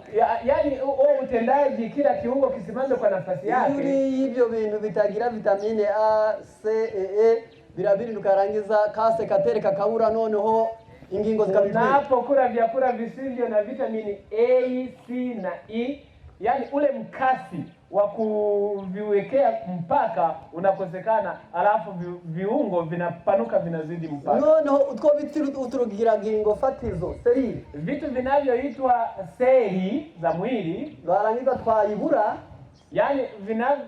yani utendaji kila kiungo kisimame kwa nafasi yake. Yuri ibyo bintu bitagira vitamine A, C, E, birabiri ukarangiza kase katere kakabura, noneho ingingo zikabitwika. Unapokula vyakula visivyo na vitamini A, C na E, yani ule mkasi wa kuviwekea mpaka unakosekana, alafu viungo vinapanuka, vinazidi mpaka. Noneho utwo biti uturugira gingo fatizo seli, vitu vinavyoitwa seli za mwili barangiza twayibura, yani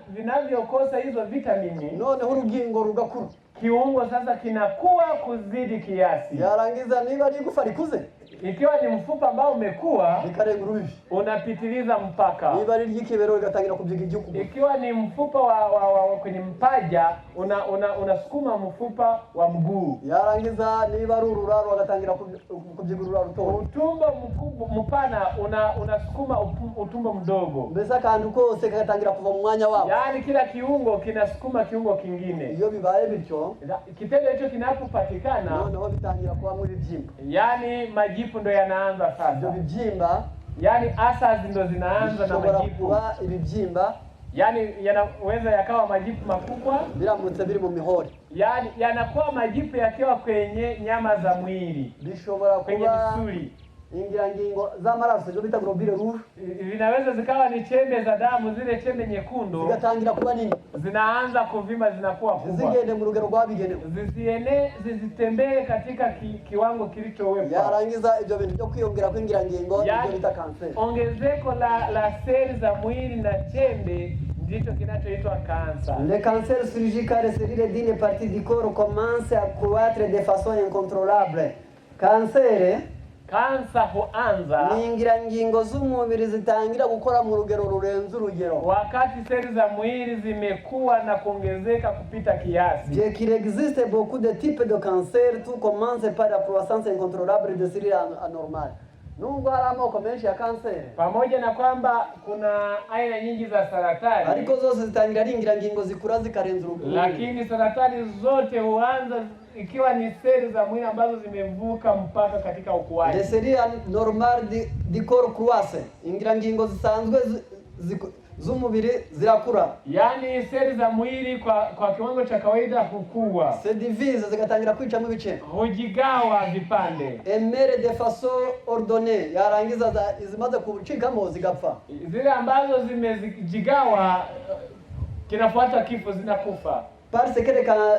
vinavyokosa hizo vitamini, noneho urugingo rugakura, kiungo sasa kinakuwa kuzidi kiasi. Yarangiza niba ligufa likuze, ikiwa ni mfupa ambao umekuwa likarenga urubibi, unapitiliza mpaka. niba liryikibero ligatangira kubyiga igihugu, ikiwa ni mfupa wa kwenye mpaja, unasukuma mfupa wa mguu. Yarangiza niba rururaro agatangira kubyiga ururaro ruto, utumbo mpana unasukuma utumbo mdogo. mbese akantu kose kagatangira kuva mu mwanya wako, yani kila kiungo kinasukuma kiungo kingine. iyo bibaye bityo, kitendo hicho kinapopatikana, noneho bitangira kuba muri byimba, yani majipu ndo yanaanza sasa. ibyo bibyimba, yani asas ndo zinaanza na majipu. kuba ibibyimba, yani yanaweza yakawa majipu makubwa biramutse biri mu mihori, yani yanakuwa majipu yakiwa kwenye nyama za mwili, bishobora kwenye kuba misuli, ingirangingo z'amaraso zo bita globule rouge, zinaweza zikawa ni chembe za damu, zile chembe nyekundu zigatangira kuba nini, zinaanza kuvimba, zinakuwa kubwa, zigende mu rugero rwabigenewe, zitembee katika kiwango kilichowekwa. Yarangiza ibyo bintu byo kwiyongera kw'ingirangingo ibyo bita kanseri. Ongezeko la seli za mwili na chembe ndicho kinachoitwa kansa. Le cancer chirurgical c'est d'une partie du corps commence à croître de façon incontrôlable. Kansa huanza ni ingirangingo z'umubiri zitangira gukora mu rugero rurenze urugero, wakati seli za mwili zimekuwa na kuongezeka kupita kiasi. Bien qu'il existe beaucoup de types de cancer, tout commence par la croissance incontrôlable de cellules anormales. Nubwo hari amoko menshi ya kanseri, pamoja na kwamba kuna aina nyingi za saratani, ariko zose zitangira ari ingirangingo zikura zikarenza urugero, lakini saratani zote huanza ikiwa ni seli za mwili ambazo zimevuka mpaka katika ukuaji. Les cellules normales du corps croissent, ingirangingo zisanzwe z'umubiri zirakura, yani seli za mwili kwa kiwango cha kawaida hukua, se divise zigatangira kwicamo ibice, hujigawa vipande, emere de façon ordonnée, yarangiza izimaze kucikamo zigapfa, zile ambazo zimejigawa kinafuata kifo, zinakufa. Parce que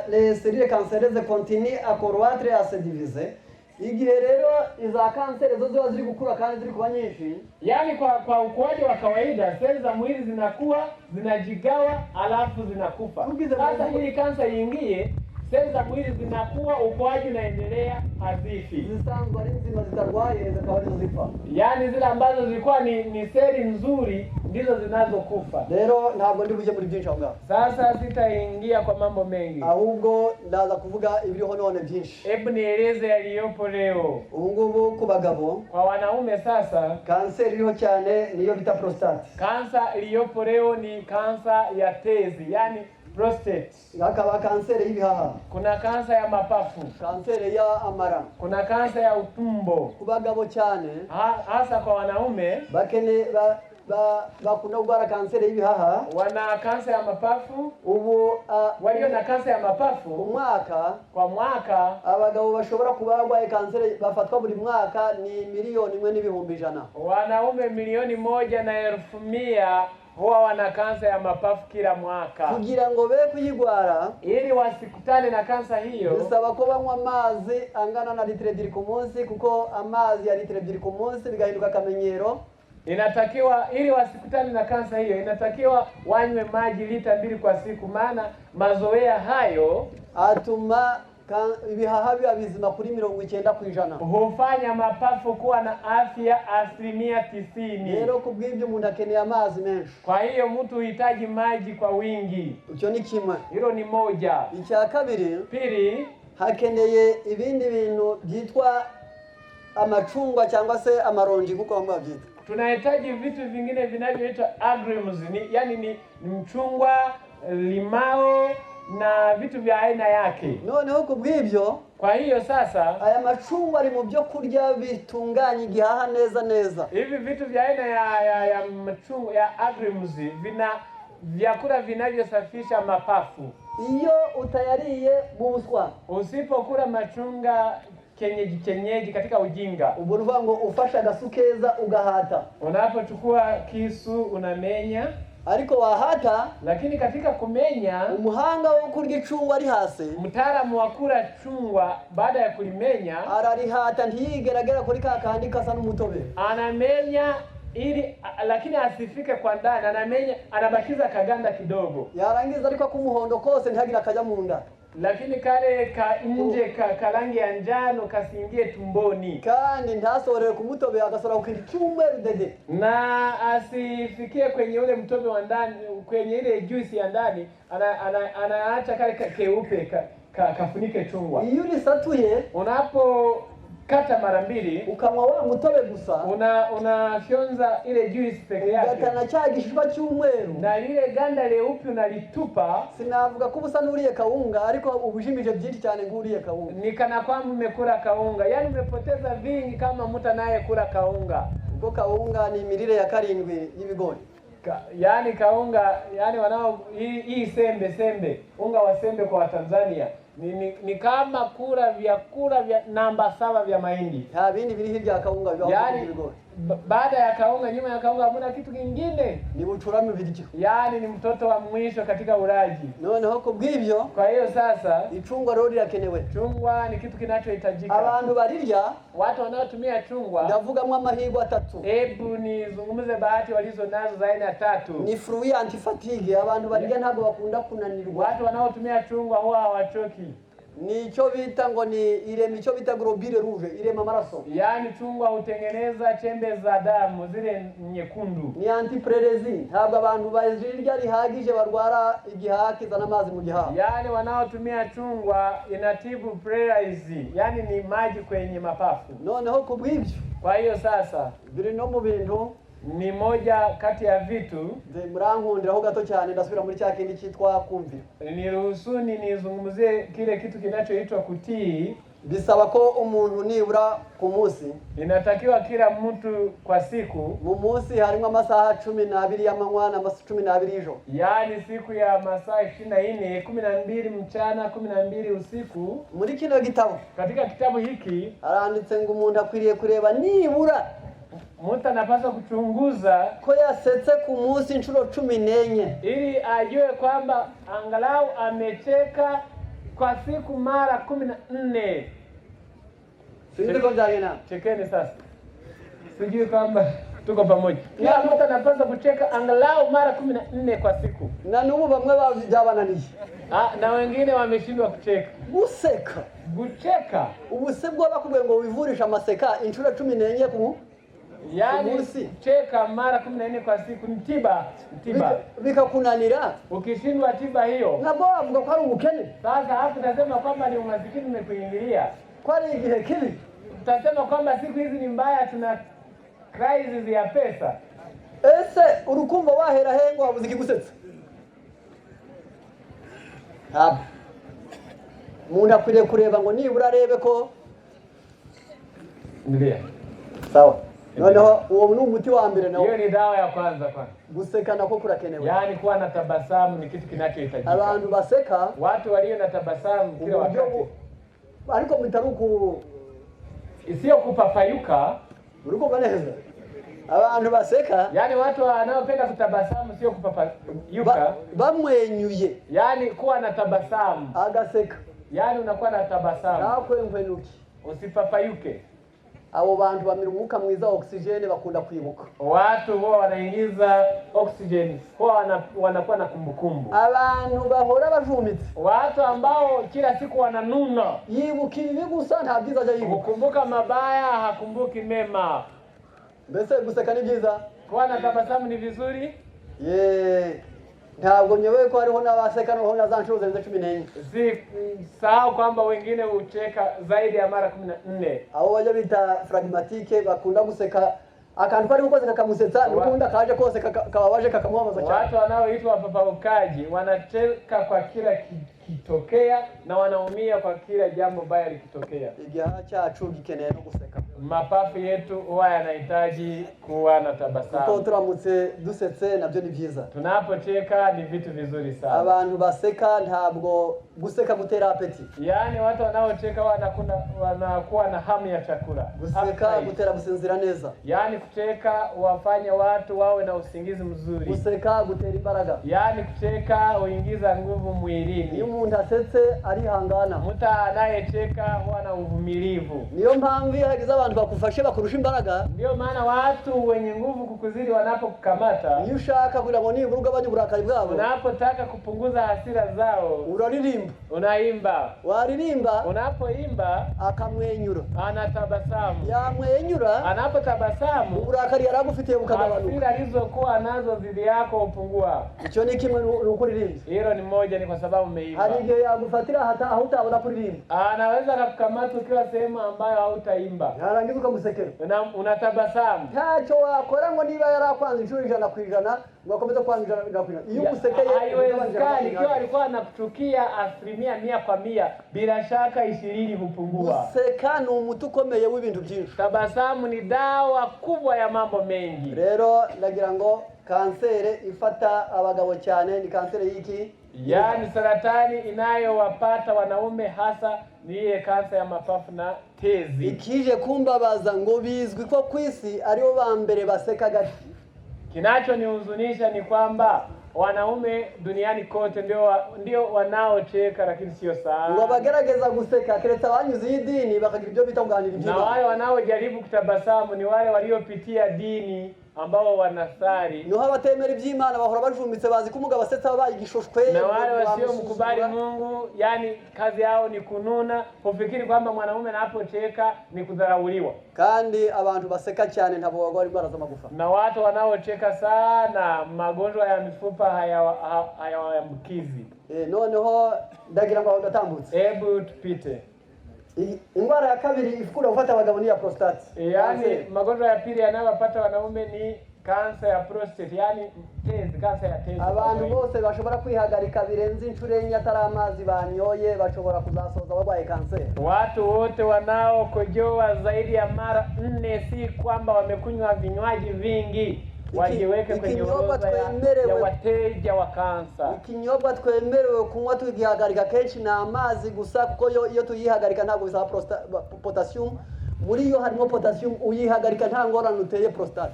les cellules cancéreuses continuent à croître et à se diviser. Igihe rero iza kanseri zo ziba ziri gukura kandi ziri kuba nyinshi, yani kwa ukuaji wa kawaida seli za mwili zinakuwa, zinajigawa, alafu zinakufa. Sasa hili kansa iingie, seli za mwili zinakuwa, ukuaji unaendelea, hazifi. Zisanzwe ari nzima zitarwaye zikaba zifa, yani zile ambazo zilikuwa ni seli nzuri ndizo zinazokufa. Rero ntabwo ndi buje muri byinshi aho ngaho. Sasa sitaingia kwa mambo mengi, ahubwo ndaza kuvuga ibiriho none byinshi. Hebu nieleze yaliyopo leo. Ubungubu ku bagabo, kwa wanaume sasa, kanseri iriho cyane niyo bita prostate. Kansa iliyopo leo ni kansa ya tezi, yani prostate. Hakaba kanseri y'ibihaha. Kuna kansa ya mapafu. Kanseri ya amara. Kuna kansa ya utumbo. Ku bagabo cyane. Hasa kwa wanaume. Bakunda kurwara kanseri y'ibihaha. Wana kansa ya mapafu. Ubu walio na kansa ya mapafu kwa mwaka abagabo bashobora kubagwaye kanseri bafatwa buri mwaka ni 1,100,000. Wanaume 1,100,000 huwa wana kansa ya mapafu kila mwaka. Kugira ngo be kuyigwara, ili wasikutane na kansa hiyo, bisaba ko banywa amazi angana na litiro 2 ku munsi, kuko amazi ya litiro 2 ku munsi bigahinduka akamenyero. Inatakiwa ili wasikutane na kansa hiyo, inatakiwa wanywe maji lita 2 kwa siku, maana mazoea hayo atuma ibihaha biba bizima kuri 90%. Hufanya mapafu kuwa na afya 90%. Rero kubw'ibyo umuntu akeneye amazi menshi. Kwa hiyo mtu uhitaji maji kwa wingi. Icyo ni kimwe. Hilo ni moja. Icya kabiri, pili, hakeneye ibindi bintu byitwa amachungwa cyangwa se amaronji kuko bamwe babyita. Tunahitaji vitu vingine vinavyoitwa agriums, yani ni mchungwa, limao na vitu vya aina yake. Noneho kubw'ibyo, kwa hiyo sasa aya machungwa ari mu byo kurya bitunganya igihaha neza. Hivi vitu vya aina ya machungwa ya agriums vina vyakula vinavyosafisha mapafu. Iyo utayariye buswa, usipokula machunga kenyeji katika ujinga, uburuva ngo ufasha gasukeza ugahata. Unapochukua kisu unamenya, ariko wahata, lakini katika kumenya umuhanga wo kurya icungwa ari hasi, mtaalamu wa kula chungwa baada ya kulimenya ararihata ntiyigeragera kuri kakandi kasa n'umutobe, anamenya ili lakini asifike kwa ndani, anamenya anabakiza kaganda kidogo, yarangiza ariko kumuhondo kose ntihagira kaja mu nda, lakini kale ka nje karangi ya njano kasingie tumboni, kandi ntasorere kumutobe agasora ukicumwe rudede, na asifikie kwenye ule mtobe wa ndani, kwenye ile juice ya ndani, anaacha kale keupe kafunike chungwa. Iyo ulisatuye, unapo kata mara 2 ukamwa wa mutobe gusa, unafyonza ile juice peke yake, gatana cyagishishwa cy'umweru, na ile ganda leupe unalitupa. Sinavuga ko busa nuriye kawunga, ariko ubujimije byinshi cyane nguriye kawunga, ni kana kwamba umekula kaunga, yani umepoteza vingi kama mtu anaye kula kaunga. Ubwo kaunga ni mirire ya 7 y'ibigori. Yani kaunga, yani wanao hii sembe unga wa sembe kwa Tanzania ni kama kula vyakula vya namba 7 vya mahindi. Bindi biri hirya kaunga vya ibigori. Baada ya kaunga, nyuma ya kaunga hamna kitu kingine. Ni bucurame biryo. Yani ni mtoto wa mwisho katika uraji. Noneho ko bw'ibyo, kwa hiyo sasa icungwa rero rirakenewe. Chungwa ni kitu kinachohitajika. Abantu barirya, watu wanaotumia chungwa, ndavugamwe amahirwe 3. Hebu nizungumze bahati walizo nazo za aina 3. Ni fruit anti-fatigue, abantu barirya ntabwo bakunda kunanirwa. Watu wanaotumia chungwa huwa hawachoki. Nicho bita ngo ni ile micho bita globule rouge, ile mamaraso. Yani chungwa hutengeneza chembe za damu zile nyekundu. Ni antiprelezi, ntabwo abantu bazirya rihagije barwara igihaha kizana amazi mu gihaha. Yani wanaotumia chungwa inatibu prelezi, yani ni maji kwenye mapafu. Noneho kubw'ibyo, kwa hiyo sasa biri no mu bintu, ni moja kati ya vitu murankundiraho gato cyane ndasubira muri cya kindi cyitwa kumvira. Niruhusuni nizungumzie kile kitu kinachoitwa kutii. Bisaba ko umuntu nibura ku munsi, inatakiwa kila mtu kwa siku, mu munsi harimo amasaha 12 y'amanywa na 12 y'ijoro, yani siku ya masaa 24, 12 mchana 12 usiku. Muri kino gitabo, katika kitabu hiki aranditse ngo umuntu akwiriye kureba nibura, mtu anapaswa kuchunguza ko yasetse ku munsi inshuro 14, ili ajue kwamba angalau amecheka kwa siku mara 14. Sisi konjana. Chekeni sasa. Sijui kwamba tuko pamoja. Kila mtu anapaswa kucheka angalau mara 14 kwa siku. Na nubu bamwe babananiye. Na wengine wameshindwa kucheka. Guseka. Gucheka. Ubusebwa bakubwiye ngo wivurisha amaseka inshuro 14 ku, yani cheka mara 14 kwa siku ni tiba. Bikakunanira. Ukishindwa tiba hiyo, nabo bavuga ko ari ubukene. Sasa hapo utasema kwamba ni umasikini umekuingilia. Kwani igihe kibi, utasema kwamba siku hizi ni mbaya, tuna crisis ya pesa. Ese urukumva wahera hengo wabuze ikigusetsa. Umuntu akwiriye kureba ngo nibura arebe ko Ndio. Sawa. Noneho uwo ni umuti wa mbere nawo. Hiyo ni dawa ya kwanza. Guseka nako kurakenewe. Yaani kuwa na tabasamu ni kitu kinachohitajika. Abantu baseka, watu walio na tabasamu kila wakati. Ariko mutaruku isiyo kupafayuka, uruko baneza. Abantu baseka, yaani watu wanaopenda kutabasamu sio kupafayuka, bamwenyuye. Yaani kuwa na tabasamu. Agaseka. Yaani unakuwa na tabasamu. Nakwenkwenuki. Usipafayuke. Abo bantu bamira umwuka mwiza wa oksijeni bakunda kwibuka. Watu huwa wanaingiza oxygen, huwa wanakuwa na kumbukumbu. Abantu bahora bajumitse. Watu ambao kila siku wananuna. Yibuka ibibi gusa nta byiza aje yibuka. Kukumbuka mabaya hakumbuki mema. Mbese guseka ni byiza? Kuwa na tabasamu ni vizuri? Ntabwo nyewe ko hariho n'abaseka no hona zanshuro zenze 14. Si sahau kwamba wengine ucheka zaidi ya mara 14. Abo baje bita phlegmatique bakunda guseka akantu kari gukoze kakamusetsa n'ukunda kaje kose kababaje kakamubaza cyane. Watu wanaoitwa papaukaji wanacheka kwa kila kitokea na wanaumia kwa kila jambo baya likitokea. Igihaha cyacu gikeneye no guseka. Mapafu yetu huwa yanahitaji kuwa na tabasamu. Kuko turamutse dusetse nabyo ni byiza. Tunapocheka ni vitu vizuri sana. Abantu baseka ntabwo guseka gutera apeti. Yaani watu wanaocheka wanakuwa na hamu ya chakula. Guseka gutera gusinzira neza. Yaani kucheka wafanya watu wawe na usingizi mzuri. Guseka gutera imbaraga. Yaani kucheka huingiza nguvu mwilini. Iyo umuntu asetse arihangana. Mtu anayecheka huwa na uvumilivu. Niyo mpamvu yagize abantu bakufashe bakurusha imbaraga. Ndio maana watu wenye nguvu kukuzidi wanapokukamata. Iyo ushaka kugira ngo niburuga abanye burakari bwabo. Unapotaka kupunguza hasira zao. Uraririmba. Unaimba. Waririmba. Unapoimba akamwenyura. Anatabasamu. Yamwenyura. Anapotabasamu. Uburakari yaragufitiye bukagabanuka. Hasira alizokuwa nazo dhidi yako upungua. Icyo ni kimwe n'ukuririmba. Hilo ni moja ni kwa sababu umeimba. Hari igihe yagufatira hata hautabona kuririmba. Anaweza kukukamata ukiwa sehemu ambayo hautaimba. Yarangiza ukamusekera. Unatabasamu. Ntacyo wakora ngo niba yarakwanze inshuro 100% ngo akomeze kwanza 100%. Iyo usekeye haiwezekani. Ikiwa alikuwa anakuchukia 100%, bila shaka 20 hupungua. Guseka ni umuti ukomeye w'ibintu byinshi. Tabasamu ni dawa kubwa ya mambo mengi. Rero ndagira ngo kansere ifata abagabo cyane ni kansere y'iki? Yaani saratani inayowapata wanaume hasa ni ile kansa ya mapafu na tezi. Ikije kumbabaza ngo bizwi ko kwisi aribo bambere baseka gati. Kinachonihuzunisha ni kwamba wanaume duniani kote ndio wanaocheka lakini sio sana. Ngo bagerageza guseka keretse abanyuze idini bakagira ibyo bita kuganira iby'Imana. Na wale wanaojaribu kutabasamu ni wale waliopitia dini ambao wanasari. Niho abatemera iby'Imana bahora bajumitse bazi ko umugabo asetsa babaye igishoshywe. Na wale wasio mkubali Mungu, yani kazi yao ni kununa, kufikiri kwamba mwanamume anapocheka ni kudharauliwa. Kandi abantu baseka cyane ntabo bagwa indwara z'amagufa. Na watu wanaocheka sana magonjwa ya mifupa hayaambukizi. Noneho ndagira ngo agatambutse. Hebu tupite. Indwara ya kabiri ifukura gufata abagabo ni ya prostate. Yaani magonjwa ya pili yanayowapata wanaume ni kansa ya prostate, yani tezi, kansa ya tezi. Abantu bose bashobora kwihagarika birenze inshuro enye atari amazi banyoye bashobora kuzasoza barwaye kanseri. Watu wote wanaokojoa zaidi ya mara 4 si kwamba wamekunywa vinywaji vingi. Wajiweke kwenye orodha ya wateja wa kansa. Ikinyobwa twemerewe kunywa tugihagarika kenshi na amazi gusa kuko iyo tuyihagarika ntabwo bisaba potassium. Muri yo harimo potassium uyihagarika nta ngorane uteye prostate.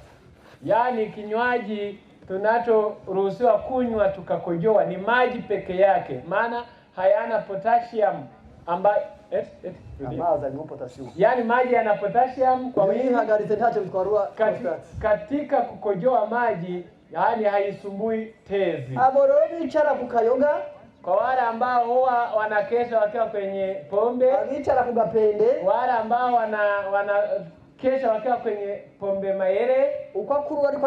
Yaani kinywaji tunachoruhusiwa kunywa tukakojoa ni maji peke yake, maana hayana potassium ambayo amazi harimo potassium. Yaani maji yana potassium kwa wingi, hagaritse ntacyo bitwarwa prostate. Katika kukojoa maji yaani haisumbui tezi. Abo rero bicara kukayoga. Kwa wale ambao huwa wanakesha wakiwa kwenye pombe, abicara kugapende, wale ambao wanakesha wakiwa kwenye pombe mayere, uko akuru ariko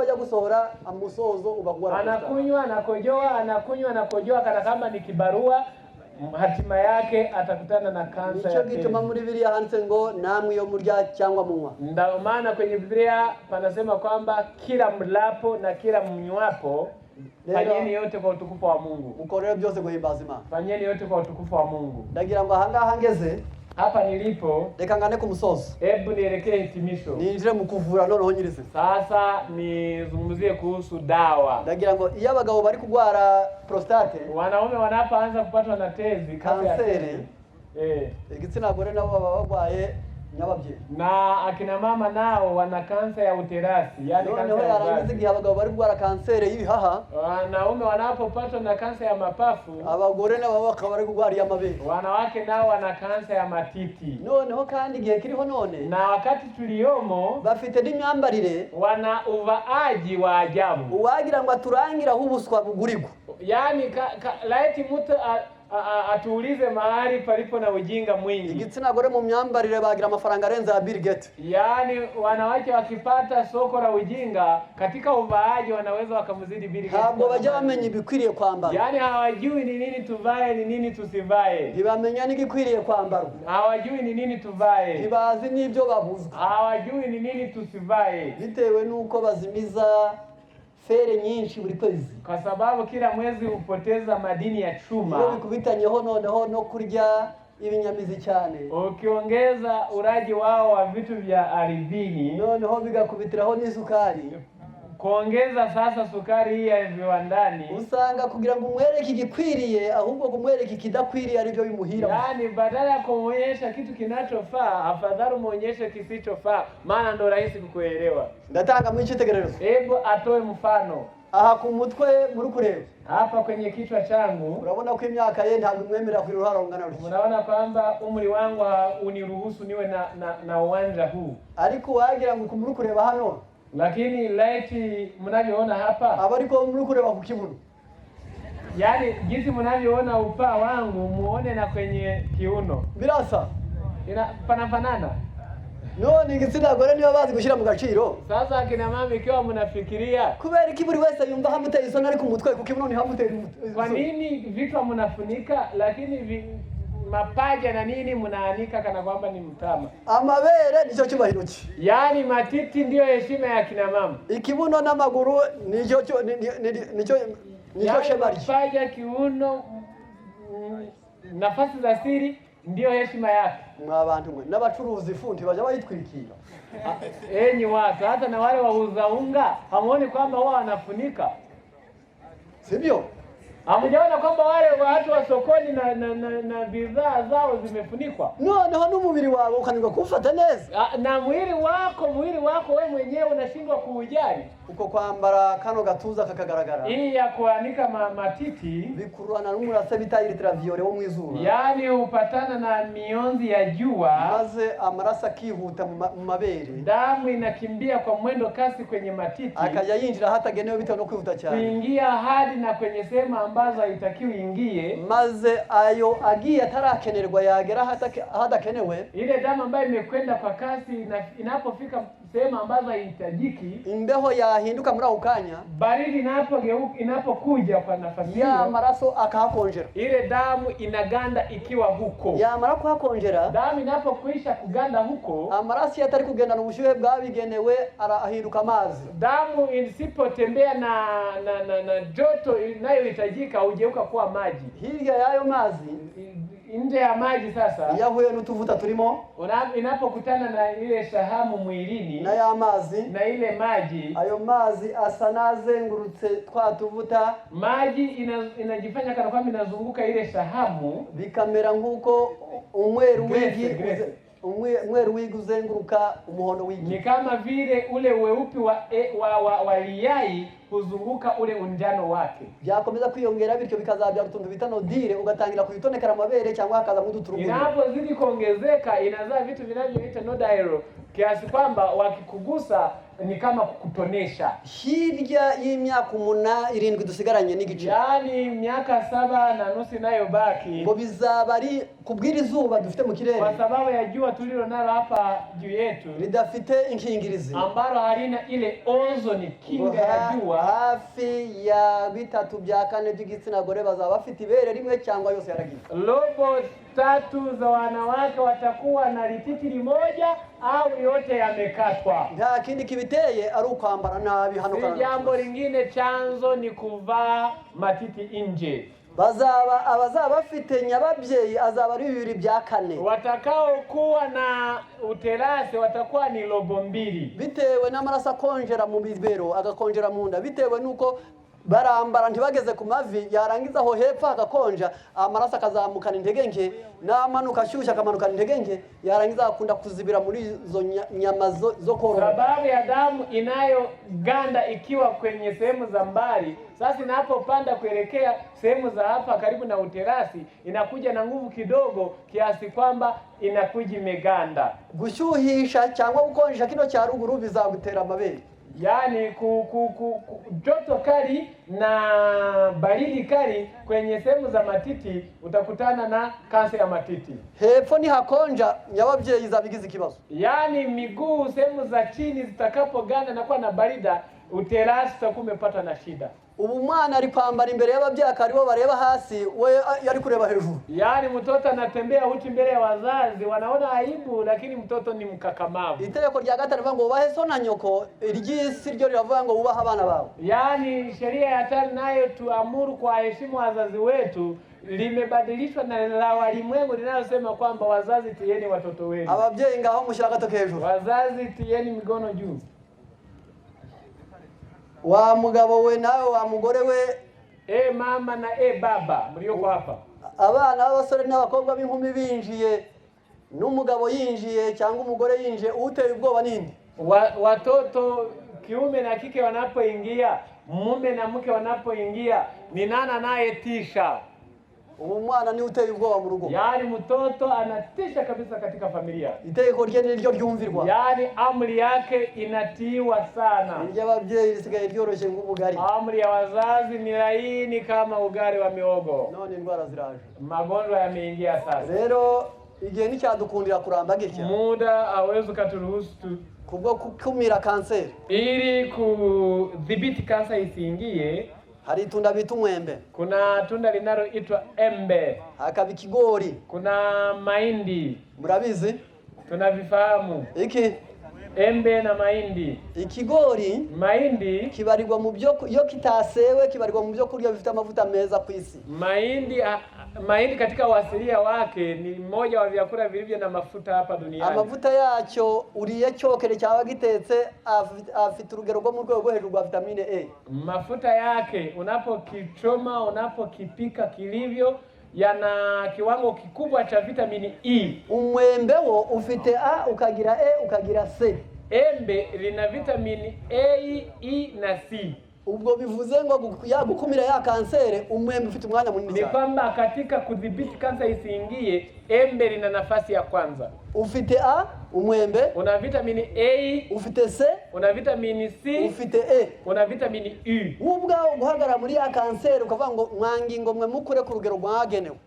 ajya gusohora amusozo ubagwa. Anakunywa anakojoa kana kama ni kibarua, hatima yake atakutana na kansa ya tezi. Icyo gituma muri Biblia handitse ngo namwe yo murya cyangwa munywa. Ndio maana kwenye Biblia panasema kwamba kila mlapo na kila mnywapo Fanyeni yote kwa utukufu wa Mungu. Mukorere byose guhimbaza Imana. Fanyeni yote kwa utukufu wa Mungu. Ndagira ngo ahangaha ngeze hapa nilipo, reka ngane ku musozo. Hebu nielekee hitimisho. Ninjire mu kuvura noneho nyirize. Sasa nizungumzie kuhusu dawa. Ndagira ngo iyo abagabo bari kugwara prostate, wanaume wanapoanza kupatwa na tezi kanseri, igitsina gore nabo baba bagwaye nyababye. Na akina mama nao wana kansa ya uterasi, yani kansa ya uzazi. Igihe abagabo bari kugwara kanseri y'ibihaha, wanaume wanapopatwa na kansa ya mapafu, abagore nabo bakaba bari kugwara y'amabere. Wanawake nao wana kansa ya matiti. Noneho kandi igihe kiriho none, na wakati tuliomo bafite n'imyambarire, wana uvaaji wa ajabu. Uwagira ngo aturangira hubuswa bugurirwa. Yani laiti mtu atuulize mahali palipo na ujinga mwingi. Igitsina gore mu myambarire bagira amafaranga arenze ya Bill Gates. Yani wanawake wakipata soko la ujinga katika uvaaji wanaweza wakamzidi Bill Gates. Ntabwo bajya bamenya ibikwiriye kwambara. Yani hawajui ni nini tuvae ni nini tusivae. Ntibamenya n'igikwiriye kwambara. Hawajui ni nini tuvae. Ntibazi n'ibyo babuzwa. Hawajui ni nini tusivae. Bitewe nuko bazimiza fere nyinshi buri kwezi. Kwa sababu kila mwezi hupoteza madini ya chuma. Iyo bikubitanyeho noneho no kurya ibinyamizi cyane. Ukiongeza uraji wao wa vitu vya ardhini, noneho bigakubitiraho n'isukari. Kuongeza sasa sukari hii ya viwandani, usanga kugira ngo umwereke igikwiriye ahubwo kumwereke ikidakwiriye ari byo bimuhira. Yani badala ya kumuonyesha kitu kinachofaa, afadhali muonyeshe kisichofaa, maana ndo rahisi kukuelewa. Ndatanga mu cyitegererezo. Hebu atoe mfano. Aha ku mutwe muri kureba. Hapa kwenye kichwa changu urabona ko imyaka ye ntabwo imwemerera kuri ruhara rungana ruki. Unaona kwamba umri wangu uniruhusu niwe na uwanja huu. Ariko wagira ngo kumuri kureba hano. Lakini laiti mnavyoona hapa, abariko muri kureba ku kibuno. Yani jinsi mnavyoona upaa wangu muone na kwenye kiuno. Birasa. Panafanana. None igitsina gore niyo bazi gushira mu gaciro. Sasa akina mama ikiwa mnafikiria kubera iki buri wese yumva hamuteye isoni ari ku mutwe ku kibuno ni hamuteye. Kwa nini vitu mnafunika lakini mapaja na nini mnaanika kana kwamba ni mtama? Amabere nico cyubahiro ki. Yani matiti ndio heshima ya kina mama. Ikibuno n'amaguru nico shebari. Mapaja, kiuno, nafasi za siri ndio heshima yake. Mwabantu mwe n'abacuruzi fundi baje bayitwikira. Enyi watu, hata na wale wauza unga hamuoni kwamba wao wanafunika? Sivyo? Hamujaona kwamba wale watu wa sokoni na bidhaa zao zimefunikwa? Noneho n'umubiri wawe ukanirwa kufata neza. Na mwili wako wewe mwenyewe unashindwa kuujali. Uko kwambara kano gatuza kakagaragara. Hii ya kuanika matiti bikurana n'umurase bita ultraviolet wo mwizuru. Yani upatana na mionzi ya jua, maze amarasa kihuta mu mabere. Damu inakimbia kwa mwendo kasi kwenye matiti. Akaja yinjira hatagenewe bitewe no kwihuta cyane. Kuingia hadi na kwenye sehemu ambazo haitakiwi ingie. Maze ayo agiye atarakenerwa yagera hadakenewe. Ile damu ambayo imekwenda kwa kasi inapofika sehemu ambazo haihitajiki, imbeho yahinduka muri ukanya. Baridi inapokuja kwa nafasi hiyo, ya maraso akahakonjera. Ile damu inaganda ikiwa huko. Ya mara kuhakonjera, damu inapokwisha kuganda huko, amaraso yatari kugenda n'ubushuhe bwabigenewe arahinduka amazi. Damu isipotembea na joto inayohitajika hugeuka kuwa maji. Hirya yayo mazi, nje ya maji sasa, yahuye n'utuvuta turimo, inapokutana na ile shahamu mwilini na ya mazi na ile maji, ayo mazi asanazengurutse twa tuvuta, maji inajifanya kana kwamba inazunguka ile shahamu, bikamera nguko umweru wigi uzenguruka umuhondo wigi. Ni kama vile ule weupi wa liyai kuzunguka ule unjano wake. Byakomeza kwiyongera bityo bikazabyara utuntu bita nodire, ugatangira kuyitonekera amabere cyangwa hakaza mu duturuguru. Inapozidi kuongezeka inazaa vitu vinavyoitwa nodile, kiasi kwamba wakikugusa ni kama kukutonesha. Hirya y'imyaka 7 dusigaranye n'igice, yani miaka 7.5 nayo baki, ngo bizaba ari kubwira izuba dufite mu kirere, kwa sababu ya jua tulilo nalo hapa juu yetu ridafite inkingirizi, ambalo halina ile ozone kinga ya jua, hafi ya 3 bya 4 by'igitsina gore bazaba bafite ibere rimwe cyangwa yose yaragiye. Robo 3 za wanawake watakuwa na lititi limoja au yote yamekatwa. Nta kindi kibiteye ari ukwambara nabi hano kana. Jambo lingine chanzo ni kuvaa matiti nje. Abazaba bafite nyababyeyi azaba ari 2 bya 4. Watakao kuwa na uterase watakuwa ni robo 2. Bitewe n'amaraso akonjera mu bibero agakonjera mu nda, bitewe nuko barambara ntibageze ku mavi, yarangiza aho hepfo agakonja, amaraso akazamukana intege nke, n'amanuka ashyushya akamanuka intege nke, yarangiza akunda kuzibira muri izo nyama zo korora. Sababu ya damu inayoganda ikiwa kwenye sehemu za mbali, sasa inapopanda kuelekea sehemu za hapa karibu na uterasi, inakuja na nguvu kidogo kiasi kwamba inakuja imeganda. Gushyuhisha cyangwa gukonjesha kino cya ruguru bizagutera amabere. Yani joto kali na baridi kali kwenye sehemu za matiti, utakutana na kansa ya matiti. Hepfo ni hakonja, nyababyeyi zabigize ikibazo. Yani miguu sehemu za chini zitakapoganda na kuwa na barida, uterasi utakuwa umepata na shida. Ubu mwana ari kwambara imbere y'ababyeyi akaribo bareba hasi, we yari kureba hejuru. Yani mtoto anatembea huti mbele ya wazazi, wanaona aibu, lakini mtoto ni mkakamavu. Itegeko rya gatanu rivuga ngo ubahe so na nyoko, iry'isi ryo riravuga ngo ubaha abana bawe. Yani sheria ya 5 nayo tuamuru kwa heshima wazazi wetu limebadilishwa na la walimwengu linalosema kwamba wazazi tieni watoto wenu. Ababyeyi ngaho mushira gatoke hejuru. Wazazi tieni migono juu. Wa mugabo we nawe wa mugore we, mama na baba muriyo hapa, abana b'abasore n'abakobwa b'inkumi binjiye, n'umugabo yinjiye cyangwa umugore yinjiye, uteye ubwoba nini? Watoto kiume na kike wanapoingia, mume na mke wanapoingia, ni nana naye tisha. Umwana ni uteye ubwoba mu rugo. Yani mtoto anatisha kabisa katika familia. Itegeko rye niryo ryumvirwa. Yani amri yake inatiwa sana. Iry'ababyeyi risigaye ryoroshye nk'ubugari. Amri ya wazazi ni laini kama ugari wa miogo. None indwara ziraje. Magonjwa yameingia sasa. Rero igihe n'icyadukundira kuramba gitya. Muda hawezi kuturuhusu kubwo kukumira kanseri. Ili kudhibiti kansa isiingie, hari tunda bita umwembe. Kuna tunda linaloitwa embe. Hakaba ikigori. Kuna mahindi. Murabizi? Tunavifahamu. Iki embe na mahindi. Ikigori, mahindi kibarirwa mu byo iyo kitasewe kibarirwa mu byo kurya bifite amavuta meza ku isi. Mahindi katika uasilia wake ni mmoja wa vyakula vilivyo na mafuta hapa duniani. Amavuta yacyo uriye cyokere cyaba gitetse afite urugero rwo mu rwego hejuru rwa vitamine A. Mafuta yake unapokichoma, unapokipika kilivyo, yana kiwango kikubwa cha vitamini E. Umwembe wo ufite A ukagira E ukagira C. Embe lina vitamini A, E na C. Ubwo bivuze ngo gukumira ya kanseri umwembe ufite umwanya munini cyane. Ni kwamba katika kudhibiti kansa isiingie, embe lina nafasi ya kwanza. Ufite A umwembe, una vitamini A, ufite C, una vitamini C, ufite E, una vitamini E. Ubwa guhagara muri ya kanseri ukavuga ngo mwangingo mwe mukure ku rugero rwagenewe.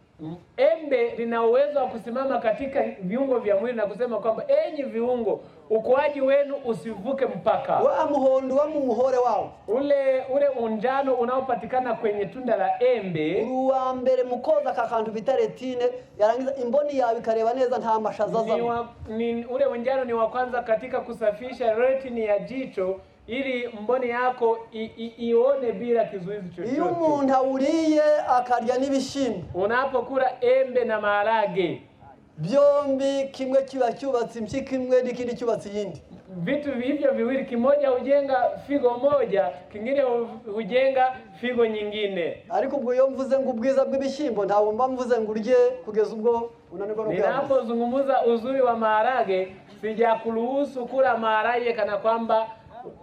Embe lina uwezo wa kusimama katika viungo vya mwili na kusema kwamba enyi viungo, ukuaji wenu usivuke mpaka. Wa muhondo wa muhore wao. Ule unjano unaopatikana kwenye tunda la embe. Uwa mbere mukoza kakantu bitaretine yarangiza imboni yawe ikareba neza nta mashaza zamo. Ule unjano ni wa kwanza katika kusafisha retini ya jicho ili mboni yako ione bila kizuizi chochote. Iyo umuntu awuriye akarya n'ibishimbo. Unapokula embe na maharage, byombi kimwe kiba cyubatse impyiko imwe n'ikindi cyubatse yindi. Vitu hivyo viwili, kimoja hujenga figo moja, kingine hujenga figo nyingine. Ariko ubwo yo mvuze ngo ubwiza bw'ibishimbo ntawo mba mvuze ngo urye kugeza ubwo unanirwa no kuyameza. Ninapozungumza uzuri wa maharage, sijakuruhusu kula maharage kana kwamba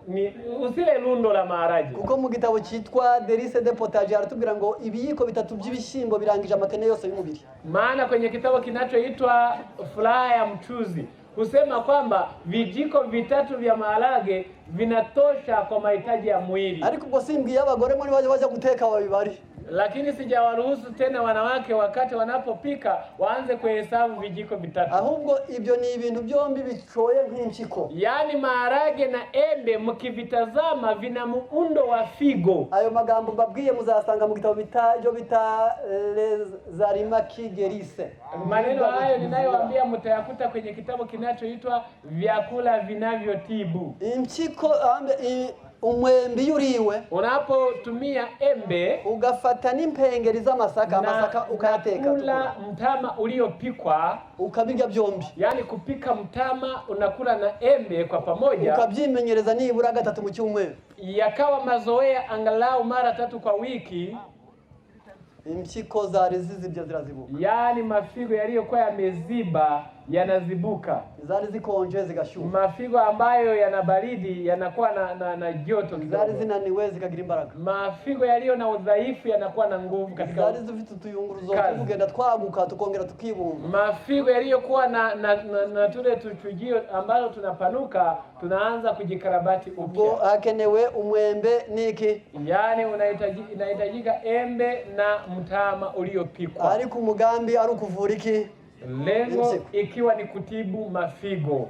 ni usile lundo la maharage. Kuko mu gitabo cyitwa Delice de Potage aratubwira ngo ibiyiko bitatu by'ibishimbo birangije amakene yose y'umubiri. Maana kwenye kitabu kinachoitwa Furaha ya Mchuzi husema kwamba vijiko vitatu vya maharage vinatosha kwa mahitaji ya mwili. Ariko ubwo simbwiye abagore muri baje guteka babibari. Lakini sijawaruhusu tena wanawake wakati wanapopika waanze kuhesabu vijiko vitatu. Ahubwo ibyo ni ibintu byombi bicoye nk'impyiko. Yani maharage na embe mkivitazama vina muundo wa figo. Ayo magambo babwiye muzasanga mu gitabo bita Zarima Kigerise. Maneno hayo ninayowaambia mtayakuta kwenye kitabu kinachoitwa Vyakula Vinavyotibu. Impyiko umwembe yuriwe, unapotumia embe ugafata n'impengeri z'amasaka, amasaka ukayateka, kula mtama uliopikwa ukabirya byombi. Yani kupika mtama unakula na embe kwa pamoja, ukabyimenyereza nibura gatatu mu cyumweru, yakawa mazoea angalau mara 3 kwa wiki. Impyiko zari zizibya zirazibuka. Yani mafigo yaliyokuwa yameziba yanazibuka. Zari zikonje zigashuka. Mafigo ambayo yana baridi yanakuwa na joto kidogo. Zari zinaniwe zikagira imbaraga. Mafigo yaliyo na udhaifu yanakuwa na nguvu katika. Zari zifite tuyunguruzo tugenda twaguka tukongera tukibumba. Mafigo yaliyokuwa na tule tuchujio ambalo tunapanuka tunaanza kujikarabati upya. Hakenewe umwembe niki? Yani inahitajika embe na mtama uliopikwa. Ari ku mugambi ari kuvura iki? Lengo ikiwa ni kutibu mafigo.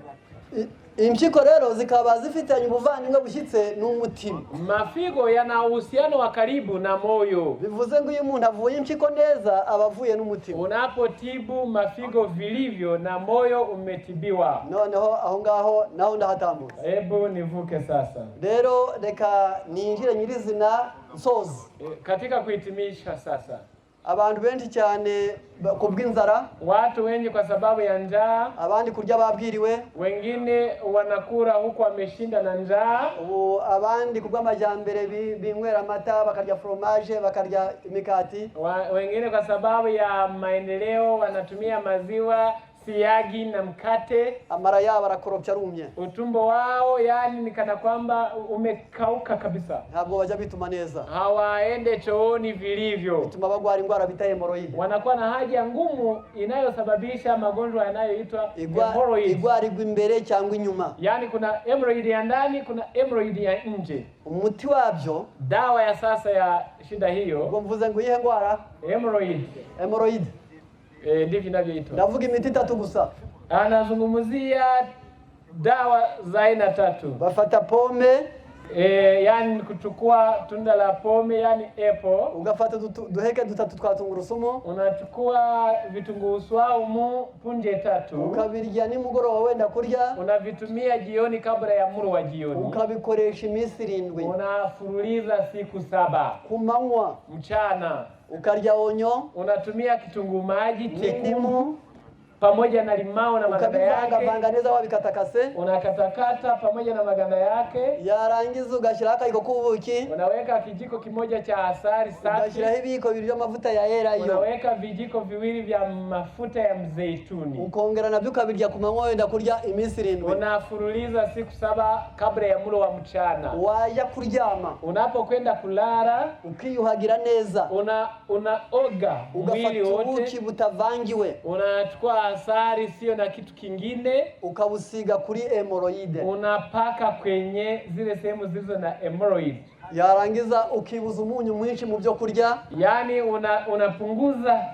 Impyiko rero zikaba zifitanye ubuvandimwe bushyitse n'umutima. Mafigo yana uhusiano wa karibu na moyo. Bivuze ngo uyu muntu avuye impyiko neza abavuye n'umutima. Unapotibu mafigo vilivyo na moyo umetibiwa. Noneho aho ngaho naho ndahatambutse. Hebu nivuke sasa. Rero reka ninjire nyirizina nsozi. Katika kuhitimisha sasa. Abantu benshi cyane kubw'inzara, watu wengi kwa sababu ya njaa, abandi kurya babwiriwe, wengine wanakula huko wameshinda na njaa, abandi kubw'amajyambere binywera amata bakarya fromage bakarya imikati, wengine kwa sababu ya maendeleo wanatumia maziwa, siagi na mkate. Amara yao barakoropya rumye, utumbo wao yani ni kana kwamba umekauka kabisa. Ntabwo bajya bituma neza, hawaende chooni vilivyo, bituma bagwara indwara bita hemorrhoid. Wanakuwa na haja ngumu inayosababisha magonjwa yanayoitwa hemorrhoid. Igwarirwa imbere cyangwa inyuma. Yani kuna hemorrhoid ya ndani, kuna hemorrhoid ya nje. Umuti wabyo, dawa ya sasa ya shida hiyo, ngo mvuze ngo ihe ngwara hemorrhoid. Ndivyo inavyoitwa. Ndavuga imiti 3 gusa. Anazungumzia dawa za aina 3. Bafata pome, yani kuchukua tunda la pome yani apple, ugafata duheke 3 twa tungurusumu, unachukua vitunguu swaumu punje 3, ukabirya nimugoroba wenda kurya, unavitumia jioni kabla ya mlo wa jioni, ukabikoresha iminsi 7, unafuruliza siku 7. Kumanywa mchana ukarya onyo, unatumia kitunguu maji chekundu pamoja na limao na maganda yake, ukabivanga neza wabikatakase, unakatakata pamoja na maganda yake, yarangiza ugashira akayiko kubuki, unaweka kijiko kimoja cha asali safi, ugashira ibiko bibiri mafuta ya erayo, unaweka vijiko 2 vya mafuta ya mzeituni, ukongera nabyo ukabirya kumanywa wenda kurya iminsi 7, unafuruliza siku 7 kabla ya mlo wa mchana. Wajya kuryama, unapokwenda kulala ukiyuhagira neza, unaoga mwili wote, ubuki butavangiwe, unachukua asali sio na kitu kingine, ukabusiga kuri hemorrhoid, unapaka kwenye zile sehemu zilizo na hemorrhoid. Yarangiza ukibuza umunyu mwinshi mu byo kurya, yani unapunguza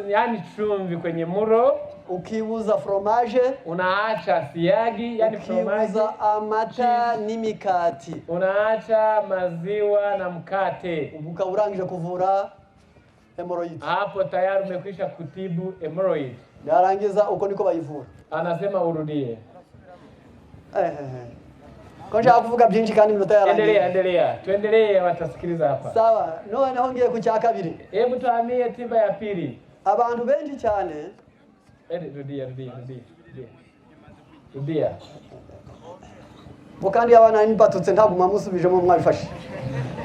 yani chumvi kwenye muro, ukibuza fromage, unaacha siagi yani fromage, ukibuza amata n'imikati, unaacha maziwa na mkate, ukaburangije kuvura hemorrhoid. Hapo tayari umekwisha kutibu hemorrhoid. Yarangiza uko niko bayivura. Anasema urudie. Konja kuvuga byinshi kandi minota yarangiye. Endelea. Tuendelee, watasikiliza hapa. Sawa, noneho ngiye ku cya kabiri. Hebu tuhamie tiba ya pili. Abantu benshi cyane. Rudia. Mukandi abana nipatutse ntabwo musubije mu mwabifashe.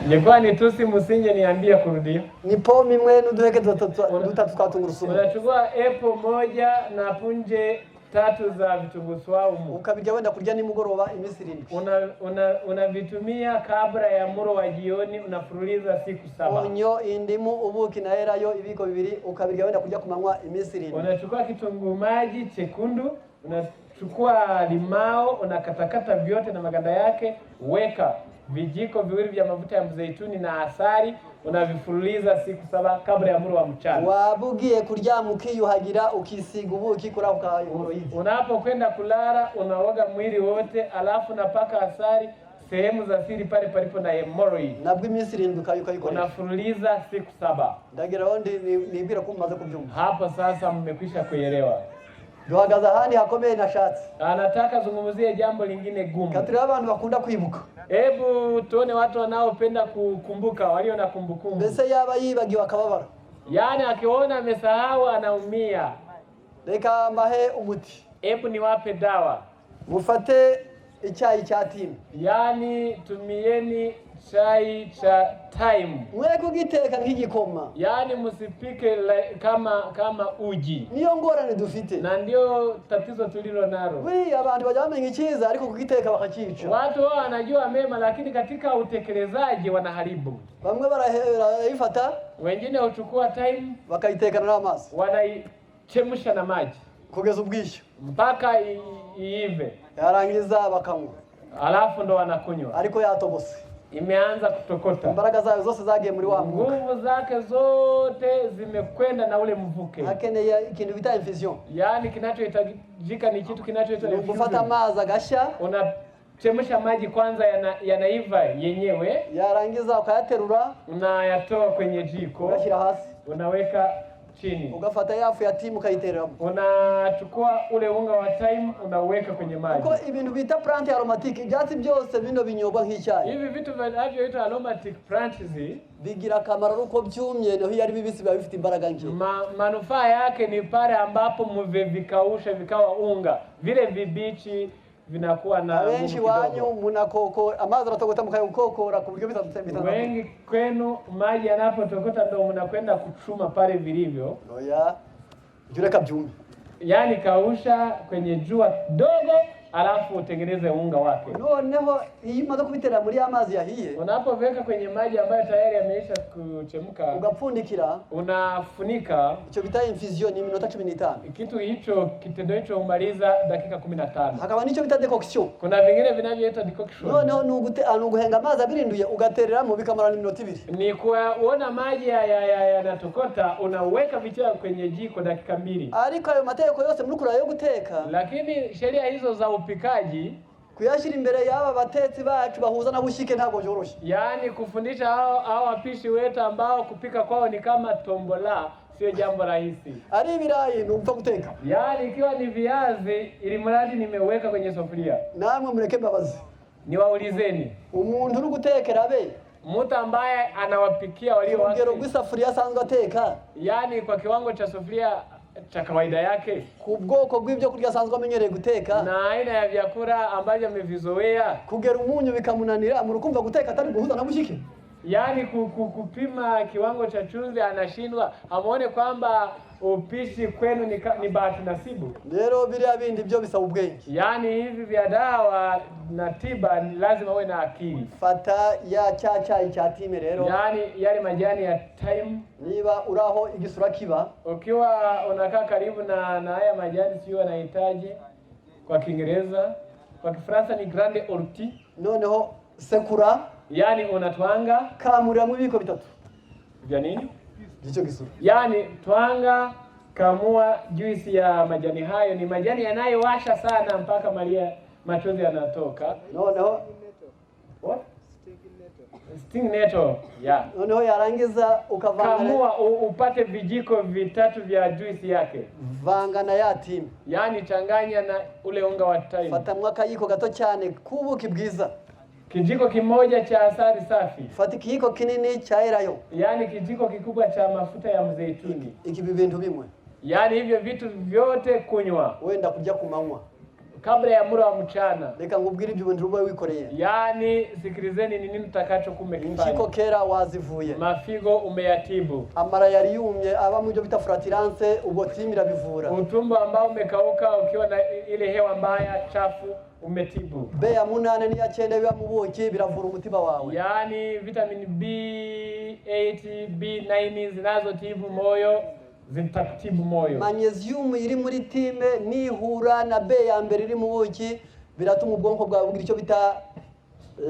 Nilikuwa nitusi musinje niambia kurudia. Ni pome imwe n'uduheke 3 twa tungurusumu. Unachukua apple moja na punje 3 za vitunguu swaumu, ukabirya wenda kurya nimugoroba iminsi 7. Unavitumia kabla ya mlo wa jioni, unafuruliza siku 7. Onyo, indimu, ubuki na erayo ibiko 2, ukabirya wenda kurya kumanywa iminsi 7. Unachukua kitunguu maji chekundu, unachukua limao, unakatakata vyote na maganda yake, weka vijiko viwili vya mafuta ya mzeituni na asali, unavifululiza siku 7 kabla ya mlo wa mchana. Wabugiye kuryama ukiyuhagira ukisiga ubuki kuri ako hemorrhoid. Unapokwenda kulala unaoga mwili wote, alafu napaka asali sehemu za siri pale palipo na hemorrhoid. Nabwo iminsi 7 ukayikoresha. Unafululiza siku 7. Ndagira wondi nibira ko mumaze kubyumva. Hapo sasa mmekwisha kuelewa. Duhagaza handi hakomeye nashatse. Anataka zungumzie jambo lingine gumu. Katri abantu bakunda kwibuka. Hebu tuone watu wanaopenda kukumbuka, walio na kumbukumbu. Mbese yaba yibagiwe akababara. Yaani akiona amesahau anaumia. Reka mbahe umuti. Hebu niwape dawa. Mufate icyayi cha timu. Yaani tumieni chai cha time. Mwe kugiteka nk'igikoma. Yaani msipike kama uji. Niyo ngorane dufite. Na ndio tatizo tulilo nalo. Abantu bajamenye ikiza ariko kugiteka bakakica. Watu wao wanajua mema lakini katika utekelezaji wanaharibu. Bamwe barayifata, wengine huchukua time bakaitekana n'amazi. Wanaichemsha na maji kugeza ubwisho mpaka iive. Yarangiza bakanywa. Alafu ndo wanakunywa. Ariko yatobose. Imeanza kutokota. Imbaraga zayo zose zagiye muri wa mwuka. Nguvu zake zote zimekwenda na ule mvuke. Akeneye ikintu bita infusion. Yaani kinachohitajika ni kitu kinachoitwa infusion. Kufuata amazi agasha. Unachemsha maji kwanza yanaiva yenyewe. Yarangiza ukayaterura. Unayatoa kwenye jiko. Ugashyira hasi. Unaweka chini. Ugafata yafu ya timu kaiteramo. Unachukua ule unga wa time unaweka kwenye maji. Uko ibintu bita plant aromatic, ibyatsi byose bino binyobwa nk'icyayi. Hivi vitu vinavyoitwa aromatic plants bigira akamaro uko byumye no yari bibisi biba bifite imbaraga nke. Manufaa yake ni pale ambapo mvevikausha vikawa unga. Vile vibichi vinakuwa na wengi wanyu munakoko amazi aratogota mukayokokora ku buryo bitatembita. Wengi kwenu maji yanapotokota ndio mnakwenda kuchuma pale vilivyo. Oya jureka byumye. Yaani kausha kwenye jua dogo alafu utengeneze unga wake. Noneho iyi maze kubitera muri amazi yahiye. Unapoweka kwenye maji ambayo tayari yameisha kuchemka, ugapfundikira, unafunika. Icho bita infusion ni minota 15. Kitu hicho, kitendo hicho umaliza dakika 15. Hakaba nicho bita decoction. Kuna vingine vinavyoitwa decoction. Noneho nuguhenga amazi abirinduye ugaterera mu bikamara ni minota 2. Ni kuona maji yanatokota, unaweka vichwa kwenye jiko dakika 2. Ariko ayo mateko yose muri kura yo guteka. Lakini sheria hizo za upikaji kuyashira imbere y'aba batetsi bacu bahuza na bushike ntago joroshe. Yaani kufundisha hao wapishi wetu ambao kupika kwao ni kama tombola, sio jambo rahisi. Ari birayi numva guteka. Yaani ikiwa ni viazi ili mradi nimeweka kwenye sufuria. Namwe mureke babazi. Niwaulizeni. Umuntu uri gutekera be. Mtu ambaye anawapikia walio wake. Ngero gwisafuria asanzwe ateka. Yaani kwa kiwango cha sufuria cha kawaida yake, ku bwoko bw'ibyo kurya asanzwe amenyereye guteka na aina ya vyakula ambavyo amevizoea, kugera umunyu bikamunanira murukumva guteka atari guhuza na bushike. Yaani kupima kiwango cha chumvi anashindwa, amuone kwamba upishi kwenu ni bahati nasibu. Rero biriya bindi byo bisaba ubwenge. Yaani hivi vya dawa na tiba ni lazima uwe na akili. Fata ya chai cha time rero. Yaani yale majani ya thyme, niba uraho igisura kiba, ukiwa unakaa karibu na haya majani, sio wanahitaji kwa Kiingereza, kwa Kifaransa ni grande ortie. Noneho sekura, yaani unatwanga kamurira mu biko bitatu. Vya nini? Gicho gisura. Yaani twanga, kamua juisi ya majani hayo. Ni majani yanayowasha sana mpaka machozi yanatoka. Noneho what? Sting nettle. Yeah. Noneho yarangiza ukavanga. Kamua upate vijiko 3 vya juisi yake. Vanga na ya timu. Yaani changanya na ule unga wa thyme. Fata mwakayiko gato cyane kubuki bwiza. Kijiko kimoja cha asali safi. Fata kijiko kinini cha erayo. Yaani kijiko kikubwa cha mafuta ya mzeituni. Iki bintu bimwe. Yaani hivyo vitu vyote kunywa. Wenda kujya kumanywa kabla ya mlo wa mchana. Reka ngubwire ibyo bintu ruba wikoreye. Yaani sikilizeni ni nini utakachokumekifanya. Inshiko kera wazivuye. Mafigo umeyatibu. Amara yari yumye aba mu byo bita fratirance ubwo timira bivura. Utumbo ambao umekauka ukiwa na ile hewa mbaya chafu umetibu. B ya 8 ni ya 9 biba mu buki biravura umutima wawe. Yaani vitamin B8, B9 zinazotibu moyo, zitakutibu moyo. Magnesium iri muri time nihura na B ya mbere iri mu buki biratuma ubwonko bwawe bugira icyo bita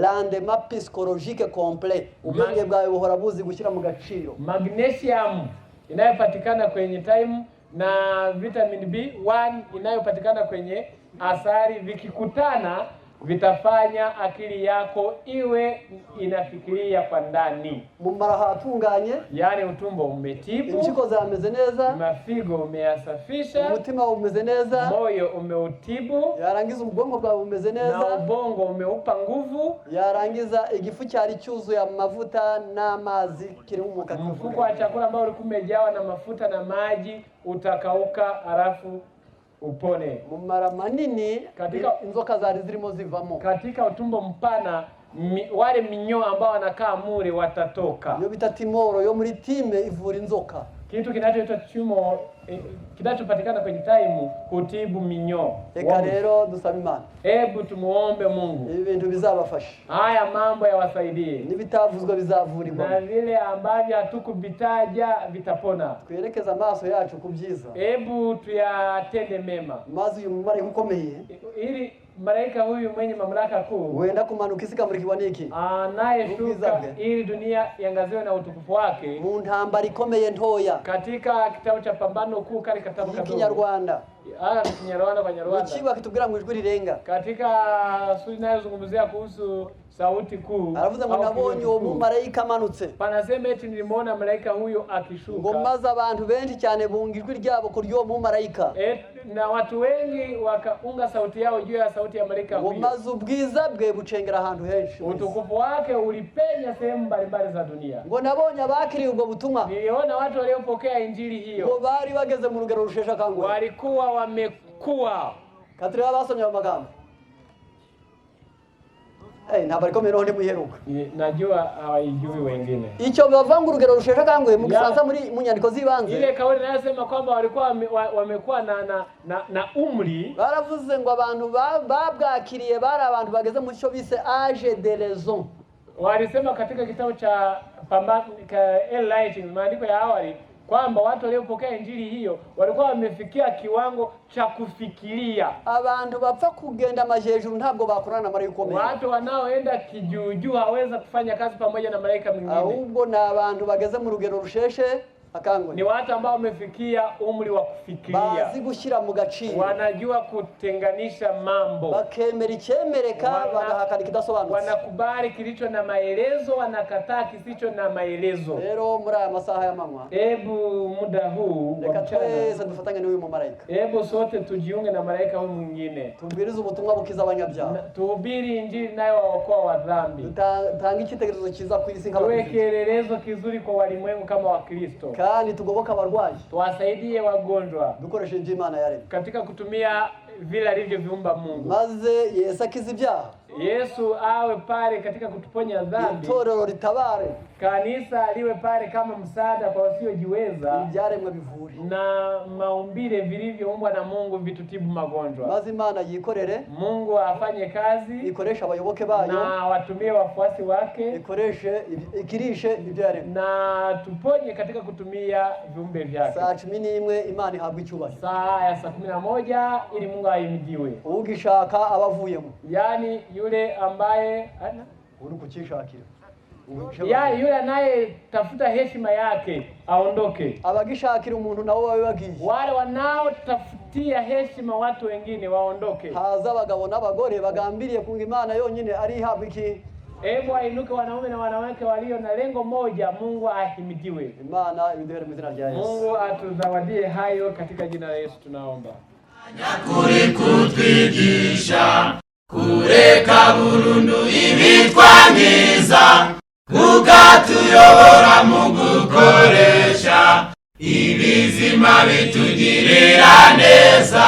rendement psychologique complet. Ubwenge bwawe buhora buzi gushyira mu gaciro. Magnesium inayopatikana kwenye thyme na vitamin B1 inayopatikana kwenye asali, vikikutana vitafanya akili yako iwe inafikiria kwa ndani. Mumara hatunganye, yani utumbo umetibu, impyiko zameze neza, mafigo umeyasafisha, umutima umeze neza, moyo umeutibu, yarangiza ubwonko bwawe umeze neza, na ubongo umeupa nguvu, yarangiza igifu cyari cyuzuye amavuta n'amazi kiri mu mukati. Mfuko wa chakula ambao ulikuwa umejawa na mafuta na maji utakauka, alafu upone. Mumara manini katika inzoka zari zirimo zivamo. Katika utumbo mpana wale minyoo ambao wanakaa mure watatoka. Yo bita timoro yo muri time ivura inzoka. Kitu kinachoitwa tumor kinachopatikana kwenye thyme kutibu minyoo. Eka rero dusaba Imana. Hebu tumuombe Mungu. Ibi bintu bizabafasha. Haya mambo yawasaidie. Nibitavuzwa bizavurirwa. Na vile ambavyo hatukubitaja vitapona. Twerekeza amaso yacu kubyiza. Hebu tuyatende mema. Mazi uyu mumarayika ukomeye. Ili malaika huyu mwenye mamlaka kuu wenda kumanuka isi kamurikirwa niki? Naye shuka ili dunia iangaziwe na utukufu wake. Mu ntambara ikomeye ntoya. Katika kitabu cha Pambano Kuu kali kitabu kadogo. Kinyarwanda. Kinyarwanda kwa Nyarwanda. Ukiwa kitubwira ngo ijwi rirenga. Katika sura inayozungumzia kuhusu sauti kuu. Aravuze ngo nabonye uwo mumarayika amanutse. Panasema eti nilimwona malaika huyo akishuka. Ngo maze abantu benshi cyane bunga ijwi ryabo kuri uwo mumarayika. Na watu wengi wakaunga sauti yao juu ya sauti ya malaika huyo. Ngo maze ubwiza bwe bucengera ahantu henshi. Utukufu wake ulipenya sehemu mbalimbali za dunia. Ngo nabonye abakiriye ubwo butumwa. Niliona watu waliopokea injili hiyo. Ngo bari bageze mu rugero rushesha kangwe. Walikuwa wamekuwa. Katira basomye amagambo. Ntabwo ariko mero ndi muheruka. Najua hawajui wengine. Icyo bavanga urugero rushesha kangwe mu gisanza muri munyandiko zibanze. Ile kauli inasema kwamba walikuwa wamekuwa na umri. Baravuze ngo abantu babwakiriye bari abantu bageze mu cyo bise âge de raison. Walisema katika kitabu cha Pambano Enlightenment maandiko ya awali kwamba watu waliopokea injili hiyo walikuwa wamefikia kiwango cha kufikiria. Abantu bapfa kugenda majejuru ntabwo bakorana na malaika ukomeye. Watu wanaoenda kijuju haweza kufanya kazi pamoja na malaika mwingine. Ahubwo na abantu bageze mu rugero rusheshe akangwe. Ni watu ambao wamefikia umri wa kufikiria. Bazi gushyira mu gaciro. Wanajua kutenganisha mambo. Bakemera icyemereka bagahakana kidasobanutse. Wanakubali kilicho na maelezo, wanakataa kisicho na maelezo. Rero muri aya masaha ya manywa. Hebu muda huu reka twese dufatanye n'uyu mumarayika. Hebu sote tujiunge na malaika huyu mwingine. Tubwirize ubutumwa bukiza abanyabyaha. Tuhubiri injili nayo waokoa wa dhambi. Tanga icyitegererezo kiza ku isi nk'abantu. Tuwe kielelezo kizuri kwa walimwengu kama Wakristo. Kandi tugoboka abarwayi. Tuwasaidie wagonjwa. Dukoresheje Imana yaremye. Katika kutumia vile alivyoviumba Mungu. Maze Yesu akiza ibyaha. Yesu awe pale katika kutuponya dhambi. Itorero ritabare. Kanisa liwe pale kama msaada kwa wasiojiweza. Ibyaremwe bivuri. Na maumbile vilivyoumbwa na Mungu vitutibu magonjwa. Maze Imana yikorere. Mungu afanye kazi. Ikoresha abayoboke bayo. Na watumie wafuasi wake. Ikirishe ibyaremwe. Na tuponye katika kutumia viumbe vyake. Saa 11 Imana ihabwa icyubahiro. Saa ya saa 11 ili Mungu ahimidiwe. Ugishaka abavuyemo. Yani yule ambaye uri kuchishakira. Yani yule anaye tafuta heshima yake aondoke. Abagishakira umuntu nabo babe bagiye. Wale wanaotafutia heshima watu wengine waondoke. Haza abagabo n'abagore bagambiriye kunga Imana yonyine ari habwa iki. Hebu ainuke wanaume na wanawake walio na lengo moja, Mungu ahimidiwe. Imana ibiduhere mu izina rya Yesu. Mungu atuzawadie hayo katika jina la Yesu tunaomba. Nyakuri kutwigisha kureka burundu ibitwangiza ukatuyobora mu gukoresha ibizima bitugirira neza.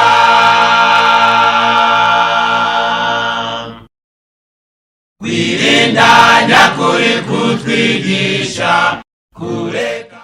Kwirinda nyakuri kutwigisha kureka